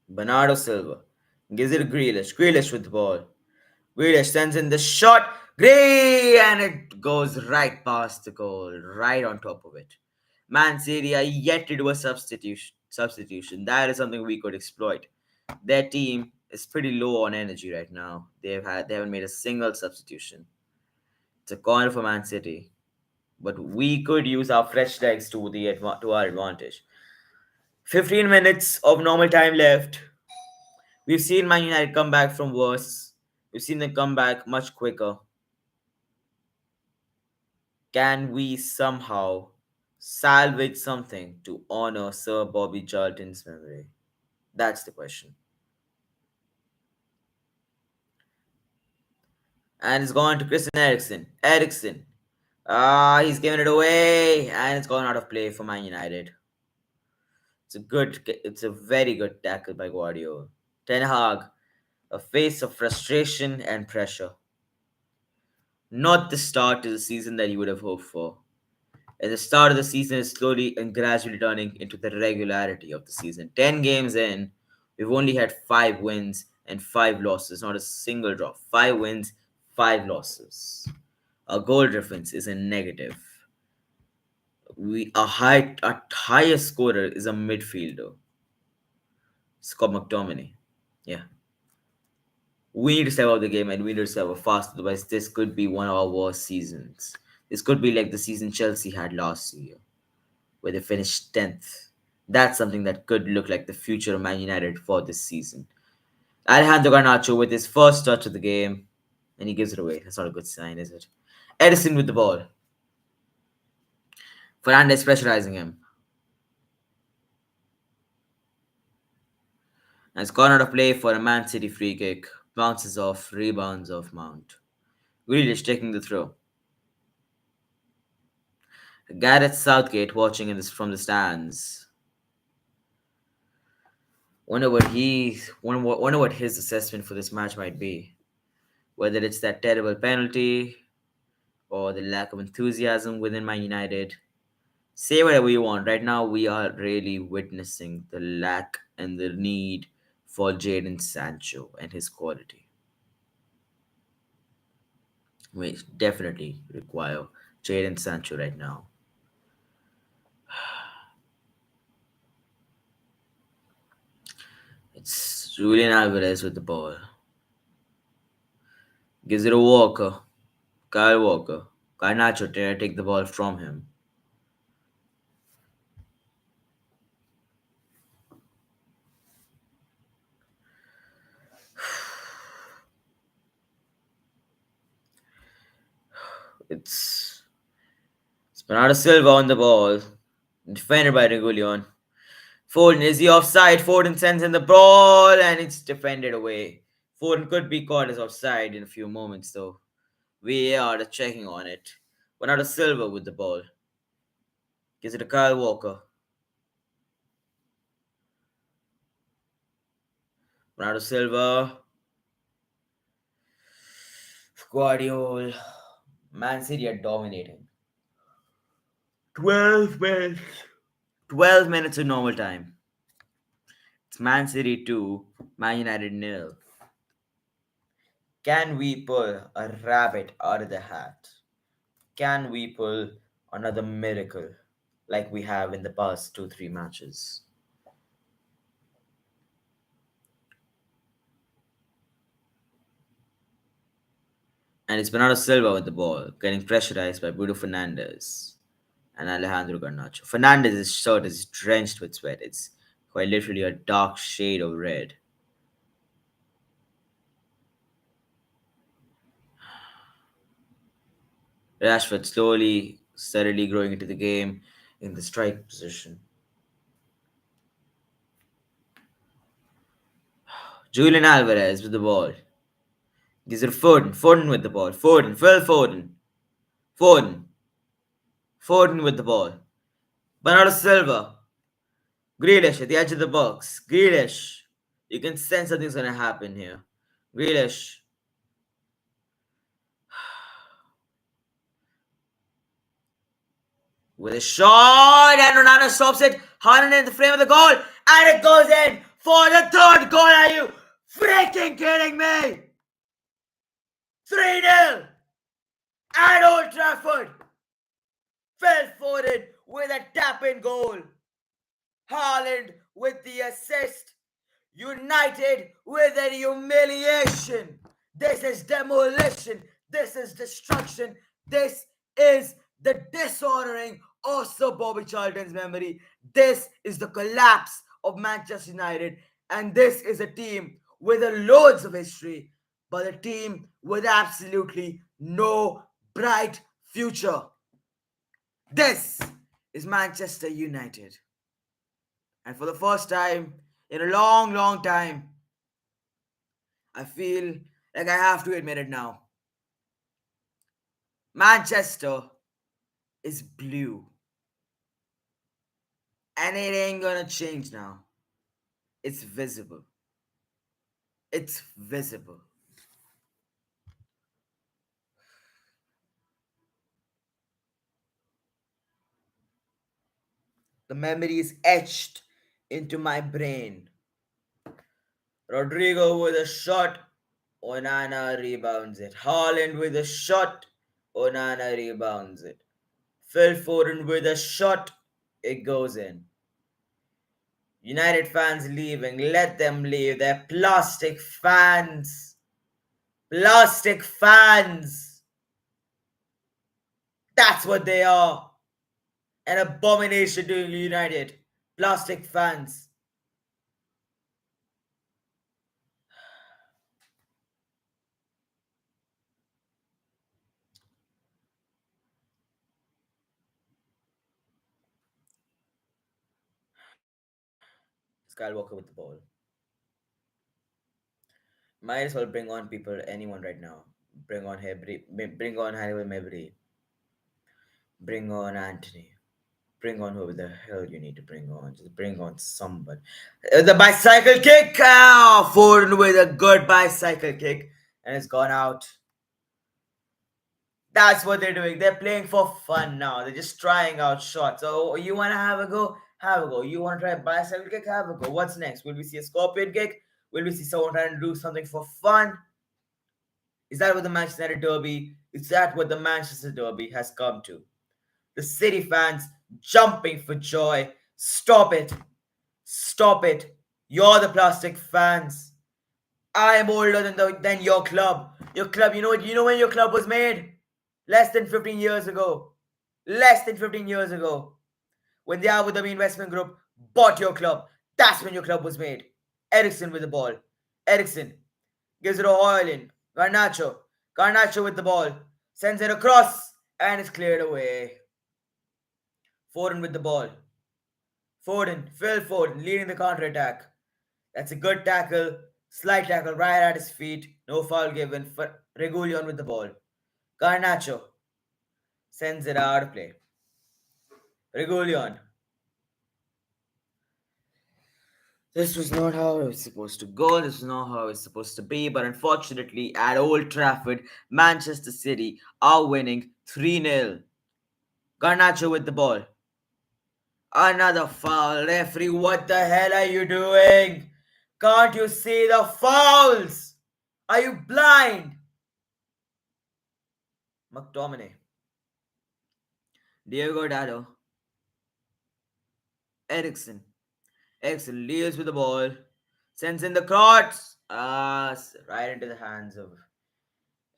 Bernardo Silva gives it to Grealish. Grealish with the ball. Grealish sends in the shot. Gray! And it goes right past the goal, right on top of it. Man City are yet to do a substitution. That is something we could exploit. Their team is pretty low on energy right now. They haven't made a single substitution. It's a corner for Man City, but we could use our fresh legs to our advantage. 15 minutes of normal time left. We've seen Man United come back from worse. We've seen them come back much quicker. Can we somehow salvage something to honor Sir Bobby Charlton's memory? That's the question. And it's gone to Christian Eriksen. Eriksen. He's given it away, and it's gone out of play for Man United. It's a very good tackle by Guardiola. Ten Hag, a face of frustration and pressure. Not the start to the season that you would have hoped for. At the start of the season is slowly and gradually turning into the regularity of the season. 10 games in, we've only had 5 wins and 5 losses, not a single draw. 5 wins, 5 losses. Our goal difference is a negative. Our highest scorer is a midfielder, Scott McTominay. Yeah. We need to step up the game and we need to step up fast, otherwise this could be one of our worst seasons. This could be like the season Chelsea had last year, where they finished 10th. That's something that could look like the future of Man United for this season. Alejandro Garnacho with his first touch of the game, and he gives it away. That's not a good sign, is it? Edison with the ball. Fernandez pressurizing him. And it's gone out of play for a Man City free kick. Bounces off, rebounds off Mount. Grealish taking the throw. Gareth Southgate watching from the stands. Wonder what his assessment for this match might be. Whether it's that terrible penalty or the lack of enthusiasm within Man United. Say whatever you want. Right now, we are really witnessing the lack and the need for Jadon Sancho and his quality. We definitely require Jadon Sancho right now. It's Julian Alvarez with the ball. Gives it to Walker. Kyle Walker. Garnacho trying to take the ball from him. It's Bernardo Silva on the ball. Defended by Regulion. Foden, is he offside? Foden sends in the ball and it's defended away. Foden could be caught as offside in a few moments though. VAR are checking on it. Bernardo Silva with the ball. Gives it to Kyle Walker. Bernardo Silva. Guardiola. Man City are dominating. 12 minutes. 12 minutes of normal time. It's Man City 2, Man United nil. Can we pull a rabbit out of the hat? Can we pull another miracle like we have in the past 2 3 matches? And it's Bernardo Silva with the ball, getting pressurized by Bruno Fernandes. and Alejandro Garnacho. Fernandez's shirt is drenched with sweat. It's quite literally a dark shade of red. Rashford slowly, steadily growing into the game in the strike position. Julian Alvarez with the ball. These are Foden. Foden with the ball. Foden. Phil Foden. Foden. Foden with the ball. Bernardo Silva. Grealish at the edge of the box. Grealish. You can sense something's going to happen here. Grealish. With a shot. And Ronaldo stops it. Haaland in the frame of the goal. And it goes in for the third goal. Are you freaking kidding me? 3-0 at Old Trafford. Phil Foden with a tap-in goal. Haaland with the assist. United with a humiliation. This is demolition. This is destruction. This is the dishonoring of Sir Bobby Charlton's memory. This is the collapse of Manchester United. And this is a team with a loads of history, but a team with absolutely no bright future. This is Manchester United. And for the first time in a long, long time, I feel like I have to admit it now. Manchester is blue. And it ain't gonna change now. It's visible. It's visible. The memory is etched into my brain. Rodrigo with a shot. Onana rebounds it. Haaland with a shot. Onana rebounds it. Phil Foden with a shot. It goes in. United fans leaving. Let them leave. They're plastic fans. Plastic fans. That's what they are. An abomination to United. Plastic fans. Skywalker with the ball. Might as well bring on people, anyone right now. Bring on Hebri. Bring on Hannibal Mebri. Bring on Anthony. Bring on whoever the hell you need to bring on. Just bring on somebody. The bicycle kick! Oh, Foden with a good bicycle kick. And it's gone out. That's what they're doing. They're playing for fun now. They're just trying out shots. Oh, you want to have a go? Have a go. You want to try a bicycle kick? Have a go. What's next? Will we see a scorpion kick? Will we see someone trying to do something for fun? Is that what the Manchester United Derby? Is that what the Manchester Derby has come to? The City fans jumping for joy. Stop it. Stop it. You're the plastic fans. I am older than your club. Your club, you know when your club was made? Less than 15 years ago. Less than 15 years ago. When the Abu Dhabi Investment Group bought your club. That's when your club was made. Ericsson with the ball. Ericsson gives it a Hoyland. Garnacho. Garnacho with the ball. Sends it across. And it's cleared away. Foden with the ball. Foden. Phil Foden leading the counter attack. That's a good tackle. Slight tackle right at his feet. No foul given for Regulion with the ball. Garnacho sends it out of play. Regulion. This was not how it was supposed to go. This was not how it was supposed to be. But unfortunately, at Old Trafford, Manchester City are winning 3-0. Garnacho with the ball. Another foul. Referee, what the hell are you doing? Can't you see the fouls? Are you blind? McTominay. Diego Dado. Ericsson. Ericsson leads with the ball. Sends in the cross. Right into the hands of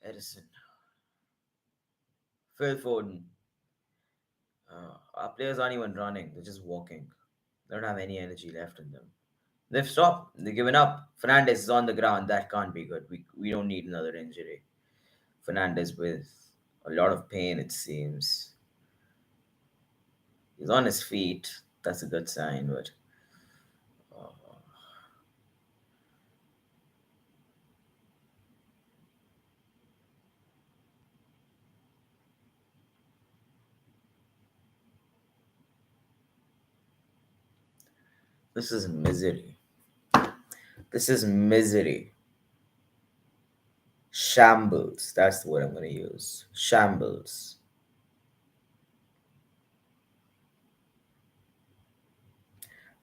Edison. Phil Foden. Our players aren't even running, they're just walking. They don't have any energy left in them. They've stopped, they've given up. Fernandez is on the ground, that can't be good. We don't need another injury. Fernandez with a lot of pain, it seems. He's on his feet, that's a good sign, but this is misery. This is misery. Shambles, that's the word I'm going to use. Shambles.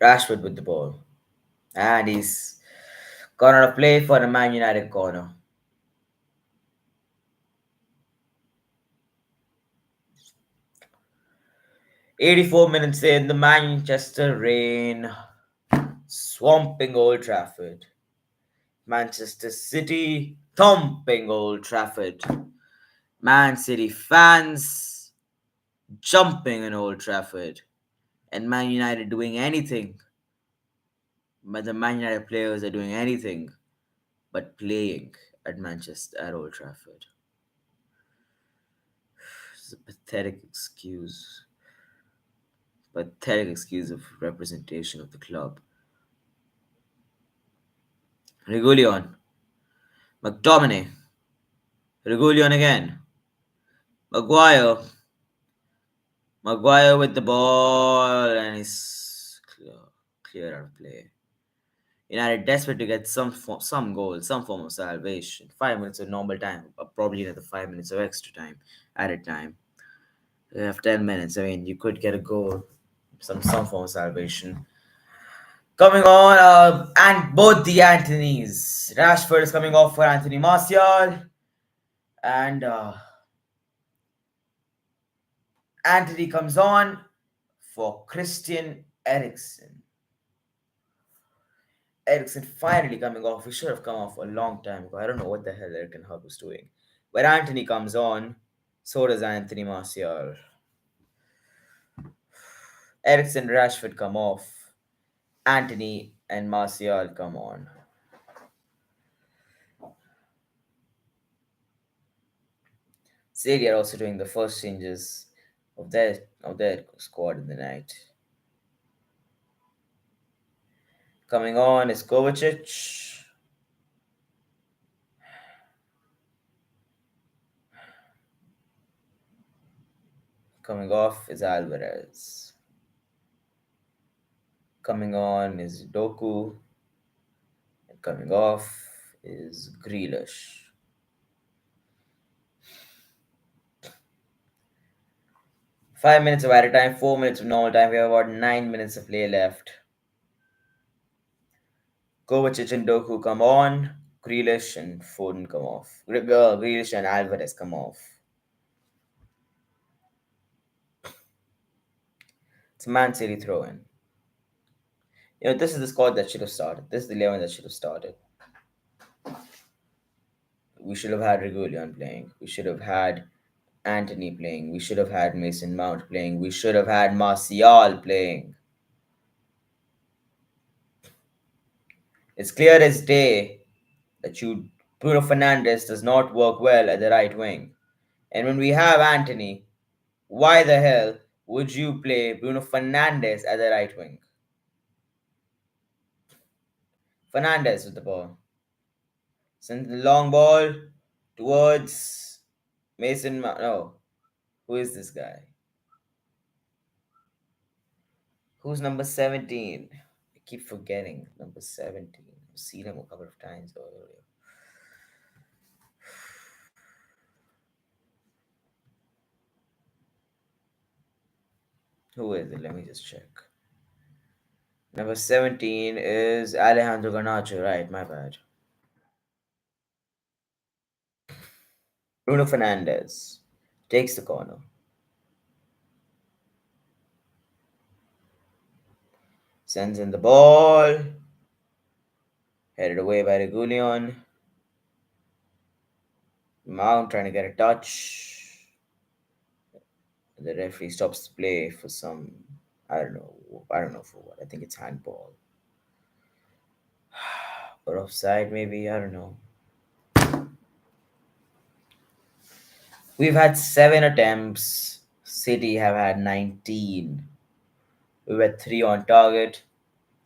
Rashford with the ball. And he's gone on a play for a Man United corner. 84 minutes in, the Manchester rain swamping Old Trafford. Manchester City thumping Old Trafford. Man City fans jumping in Old Trafford. And Man United doing anything. But the Man United players are doing anything but playing at Manchester at Old Trafford. It's a pathetic excuse of representation of the club. Regulion, McTominay, Regulion again, Maguire with the ball, and he's clear out of play. United desperate to get some goal, some form of salvation. 5 minutes of normal time, or probably another 5 minutes of extra time, added time. You have 10 minutes. I mean, you could get a goal, some form of salvation. Coming on, and both the Anthonys. Rashford is coming off for Anthony Martial, and Anthony comes on for Christian Eriksen. Eriksen finally coming off. He should have come off a long time ago. I don't know what the hell Eric Hug was doing. But Anthony comes on, so does Anthony Martial. Eriksen, Rashford come off. Anthony and Martial come on. City are also doing the first changes of their squad in the night. Coming on is Kovacic. Coming off is Alvarez. Coming on is Doku. And coming off is Grealish. 5 minutes of added time, 4 minutes of normal time. We have about 9 minutes of play left. Kovacic and Doku come on. Grealish and Foden come off. Grealish and Alvarez come off. It's a Man City throw in. This is the squad that should have started. This is the 11 that should have started. We should have had Regulion playing. We should have had Anthony playing. We should have had Mason Mount playing. We should have had Martial playing. It's clear as day that Bruno Fernandes does not work well at the right wing. And when we have Anthony, why the hell would you play Bruno Fernandes at the right wing? Fernandes with the ball. Send the long ball towards Mason Mount. No. Who is this guy? Who's number 17? I keep forgetting. Number 17. I've seen him a couple of times earlier. Who is it? Let me just check. Number 17 is Alejandro Garnacho. Right, my bad. Bruno Fernandes takes the corner. Sends in the ball. Headed away by Regulion. Mount trying to get a touch. The referee stops play for some, I don't know for what. I think it's handball or offside maybe. I don't know. We've had 7 attempts. City have had 19. We were 3 on target.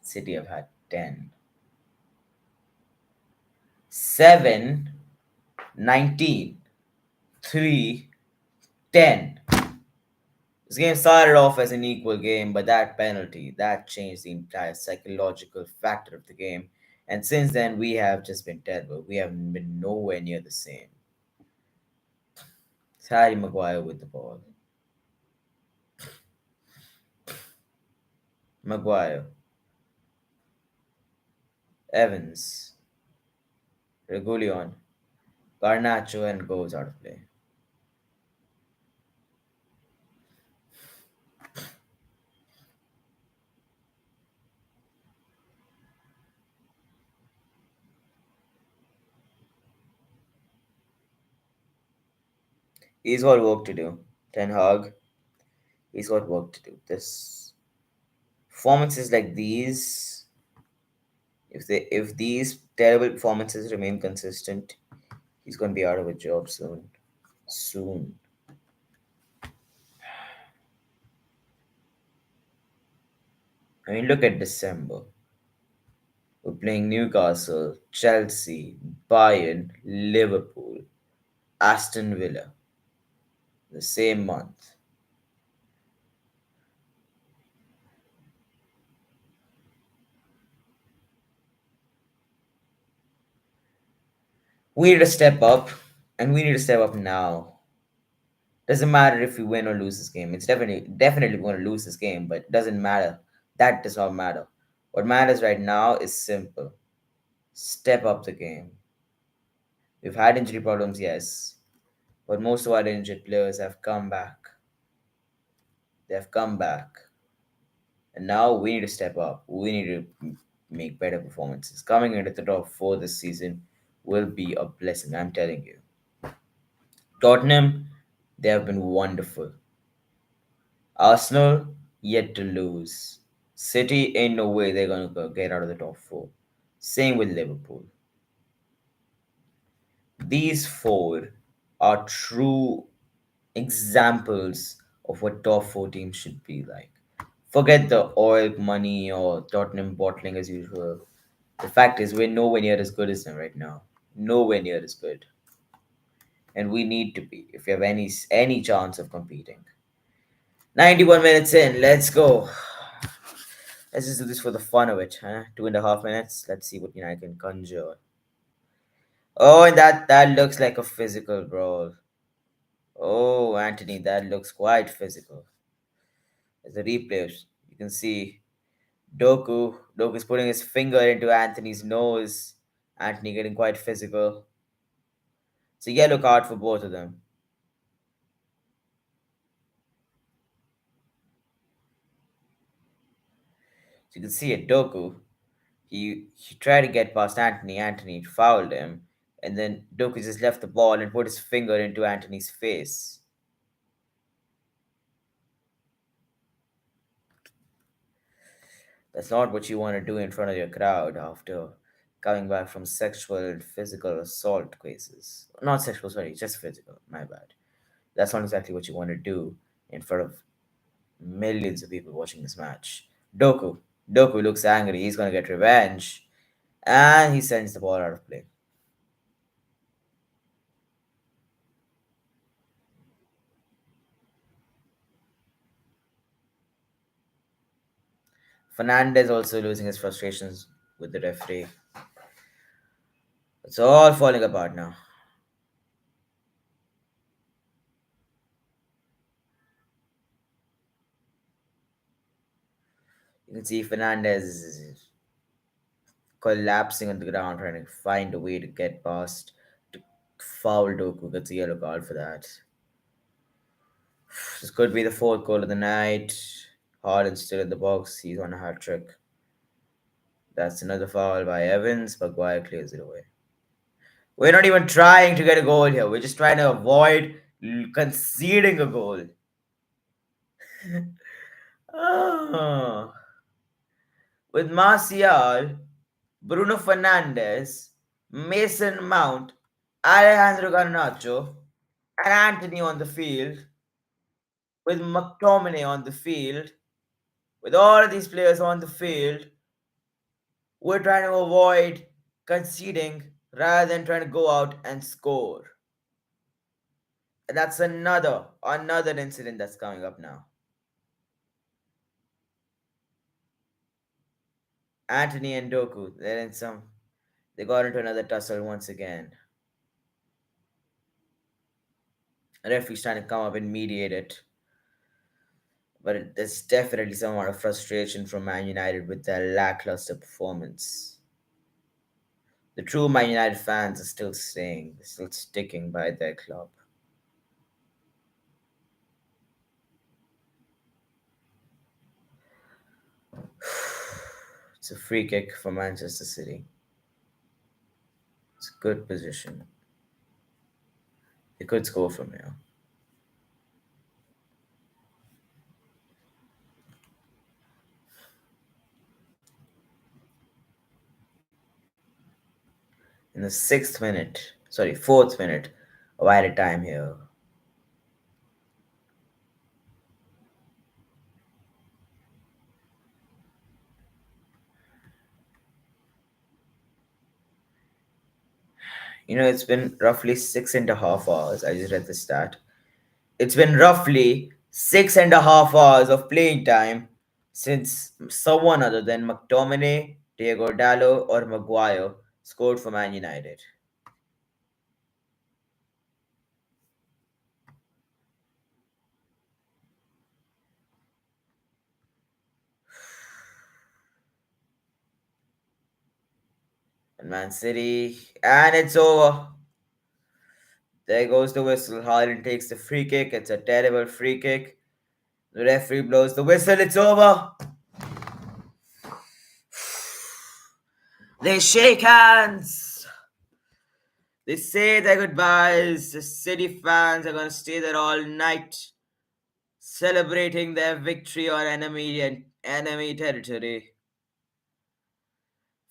City have had 10. 7, 19, 3, 10. This game started off as an equal game, but that penalty, that changed the entire psychological factor of the game. And since then, we have just been terrible. We have been nowhere near the same. It's Harry Maguire with the ball. Maguire, Evans, Regulion, Garnacho, and goes out of play. He's got work to do. Ten Hag, he's got work to do. This performances like these, if these terrible performances remain consistent, he's gonna be out of a job soon. Soon. I mean, look at December. We're playing Newcastle, Chelsea, Bayern, Liverpool, Aston Villa, the same month. We need to step up, and we need to step up now. Doesn't matter if we win or lose this game. It's definitely going to lose this game, but it doesn't matter. That does not matter. What matters right now is simple. Step up the game. We've had injury problems, yes, but most of our injured players have come back. They have come back. And now we need to step up. We need to make better performances. Coming into the top four this season will be a blessing, I'm telling you. Tottenham, they have been wonderful. Arsenal, yet to lose. City, ain't no way they're going to get out of the top four. Same with Liverpool. These four are true examples of what top four teams should be like. Forget the oil money or Tottenham bottling as usual. The fact is, we're nowhere near as good as them right now. Nowhere near as good, and we need to be if we have any chance of competing. 91 minutes in, let's go. Let's just do this for the fun of it, huh? 2.5 minutes. Let's see what I can conjure. Oh, and that looks like a physical brawl. Oh, Anthony, that looks quite physical. As the replay, you can see Doku's putting his finger into Anthony's nose. Anthony getting quite physical. It's a yellow card for both of them. So you can see it, Doku. He tried to get past Anthony. Anthony fouled him, and then Doku just left the ball and put his finger into Anthony's face. That's not what you want to do in front of your crowd after coming back from sexual and physical assault cases. Not sexual, sorry, just physical. My bad. That's not exactly what you want to do in front of millions of people watching this match. Doku looks angry. He's gonna get revenge, and he sends the ball out of play. Fernandez also losing his frustrations with the referee. It's all falling apart now. You can see Fernandez is collapsing on the ground, trying to find a way to get past to foul Doku. Gets a yellow card for that. This could be the fourth goal of the night. Harden's still in the box. He's on a hat trick. That's another foul by Evans. Maguire clears it away. We're not even trying to get a goal here. We're just trying to avoid conceding a goal. Oh. With Martial, Bruno Fernandes, Mason Mount, Alejandro Garnacho, and Anthony on the field, with McTominay on the field, with all of these players on the field, we're trying to avoid conceding rather than trying to go out and score. And that's another incident that's coming up now. Anthony and Doku, they got into another tussle once again. The referee's trying to come up and mediate it. But there's definitely some amount of frustration from Man United with their lackluster performance. The true Man United fans are still staying, still sticking by their club. It's a free kick for Manchester City. It's a good position. They could score from here. In the fourth minute of added time here. It's been roughly 6.5 hours. I just read the stat. It's been roughly 6.5 hours of playing time since someone other than McTominay, Diego Dallo, or Maguire scored for Man United. And Man City, and it's over. There goes the whistle. Haaland takes the free kick. It's a terrible free kick. The referee blows the whistle. It's over. They shake hands. They say their goodbyes. The City fans are going to stay there all night, celebrating their victory on enemy territory.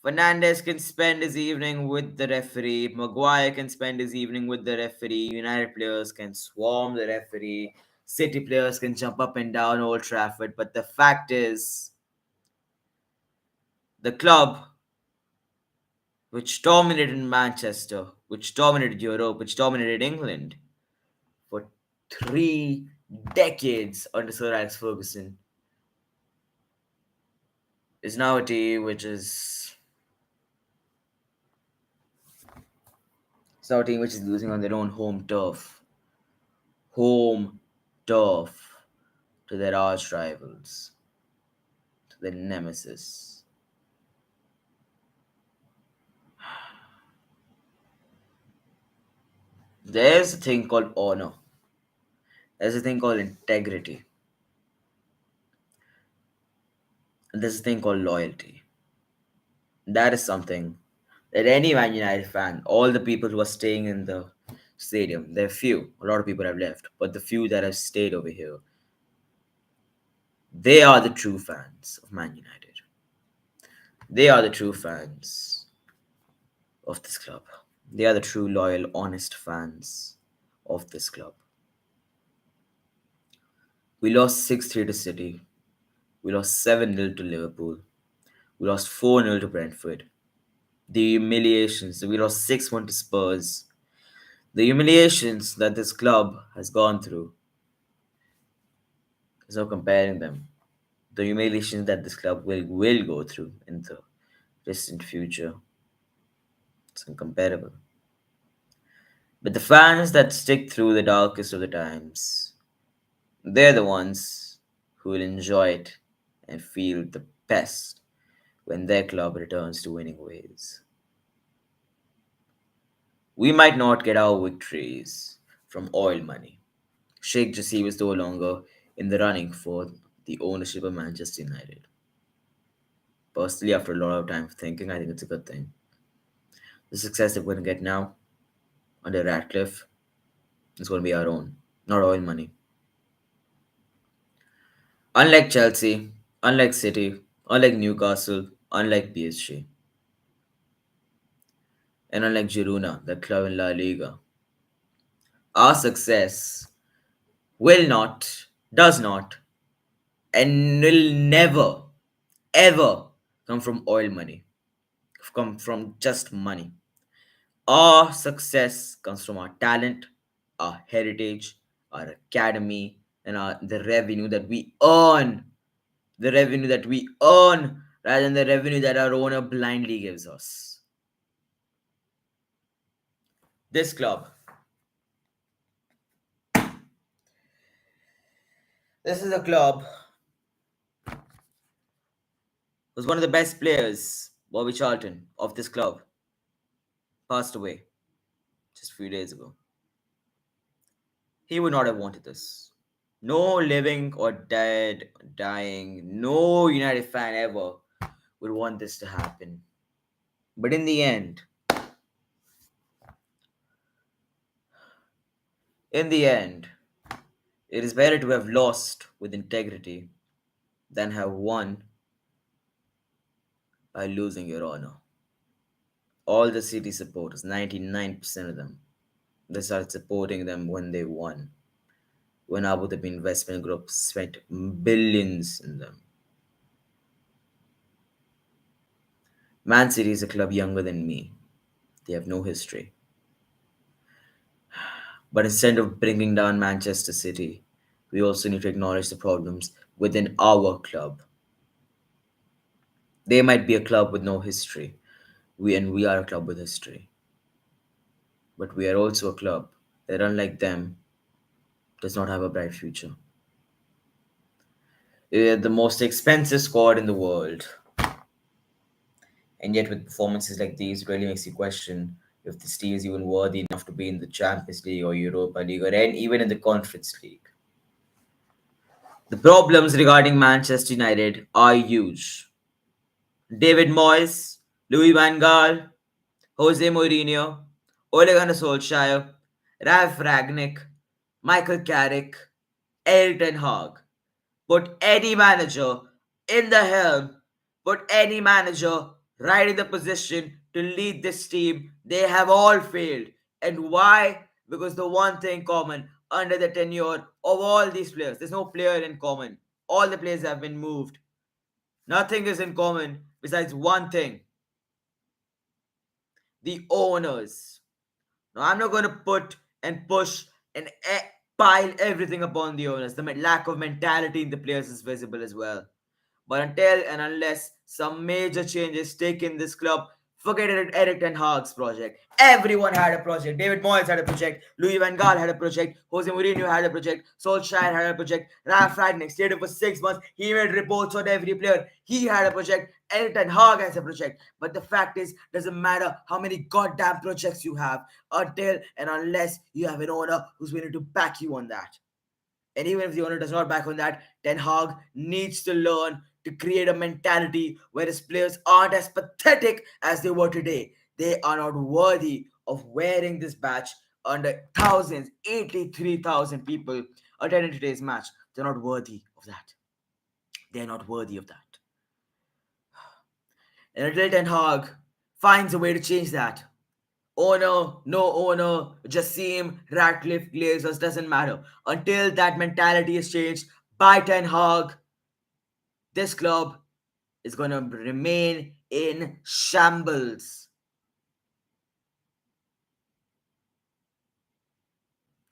Fernandez can spend his evening with the referee. Maguire can spend his evening with the referee. United players can swarm the referee. City players can jump up and down Old Trafford. But the fact is, the club, which dominated Manchester, which dominated Europe, which dominated England for 3 decades under Sir Alex Ferguson, is now a team which is losing on their own home turf to their arch rivals, to their nemesis. There's a thing called honor. There's a thing called integrity. And there's a thing called loyalty. That is something that any Man United fan, all the people who are staying in the stadium, they're few. A lot of people have left, but the few that have stayed over here, they are the true fans of Man United. They are the true fans of this club. They are the true, loyal, honest fans of this club. We lost 6-3 to City. We lost 7-0 to Liverpool. We lost 4-0 to Brentford. The humiliations. We lost 6-1 to Spurs. The humiliations that this club has gone through. There's no comparing them. The humiliations that this club will go through in the distant future. It's incomparable. But the fans that stick through the darkest of the times, they're the ones who will enjoy it and feel the best when their club returns to winning ways. We might not get our victories from oil money. Sheikh Jassim is no longer in the running for the ownership of Manchester United. Personally, after a lot of time thinking, I think it's a good thing. The success that we're going to get now under Ratcliffe is going to be our own, not oil money. Unlike Chelsea, unlike City, unlike Newcastle, unlike PSG, and unlike Girona, the club in La Liga, our success will not, does not, and will never, ever come from oil money, come from just money. Our success comes from our talent, our heritage, our academy, and the revenue that we earn. The revenue that we earn rather than the revenue that our owner blindly gives us. This club, this is a club who's one of the best players, Bobby Charlton, of this club, passed away just a few days ago. He would not have wanted this. No living or dead, dying, no United fan ever would want this to happen. But in the end, it is better to have lost with integrity than have won by losing your honor. All the City supporters, 99% of them, they started supporting them when they won. When Abu Dhabi Investment Group spent billions in them. Man City is a club younger than me. They have no history. But instead of bringing down Manchester City, we also need to acknowledge the problems within our club. They might be a club with no history. We are a club with history. But we are also a club that, unlike them, does not have a bright future. We are the most expensive squad in the world. And yet, with performances like these, it really makes you question if this team is even worthy enough to be in the Champions League or Europa League or even in the Conference League. The problems regarding Manchester United are huge. David Moyes, Louis Van Gaal, Jose Mourinho, Ole Gunnar Solskjaer, Ralf Ragnick, Michael Carrick, Erik Ten Hag. Put any manager in the helm, put any manager right in the position to lead this team. They have all failed. And why? Because the one thing common under the tenure of all these players, there's no player in common. All the players have been moved. Nothing is in common besides one thing, the owners. Now, I'm not going to put and push and pile everything upon the owners. The lack of mentality in the players is visible as well. But until and unless some major changes take in this club, forget it, Eric Ten Hag's project. Everyone had a project. David Moyes had a project. Louis Van Gaal had a project. Jose Mourinho had a project. Solskjaer had a project. Ralf Ragnick stayed for 6 months. He made reports on every player. He had a project. Eric Ten Hag has a project. But the fact is, doesn't matter how many goddamn projects you have until and unless you have an owner who's willing to back you on that. And even if the owner does not back on that, Ten Hag needs to learn to create a mentality where his players aren't as pathetic as they were today. They are not worthy of wearing this badge under thousands, 83,000 people attending today's match. They're not worthy of that. They're not worthy of that. And until Ten Hag finds a way to change that, owner, no owner, Jassim, Ratcliffe, Glazers, doesn't matter. Until that mentality is changed by Ten Hag, this club is going to remain in shambles.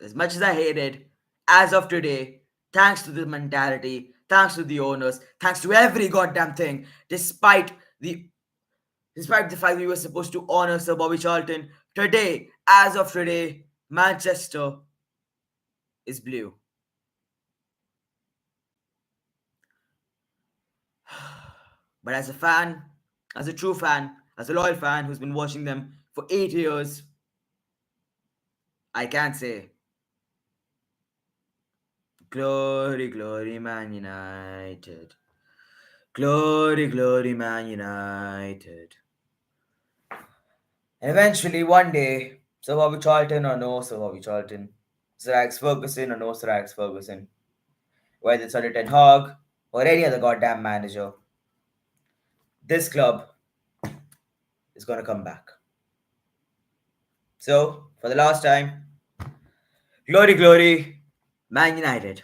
As much as I hate it, as of today, thanks to the mentality, thanks to the owners, thanks to every goddamn thing, the despite the fact we were supposed to honor Sir Bobby Charlton, today, as of today, Manchester is blue. But as a fan, as a true fan, as a loyal fan who's been watching them for 8 years, I can say, glory, glory, Man United. Glory, glory, Man United. And eventually, one day, Sir Bobby Charlton or no Sir Bobby Charlton, Sir Alex Ferguson or no Sir Alex Ferguson, whether it's under Ten Hag or any other goddamn manager, this club is going to come back. So, for the last time, glory, glory, Man United.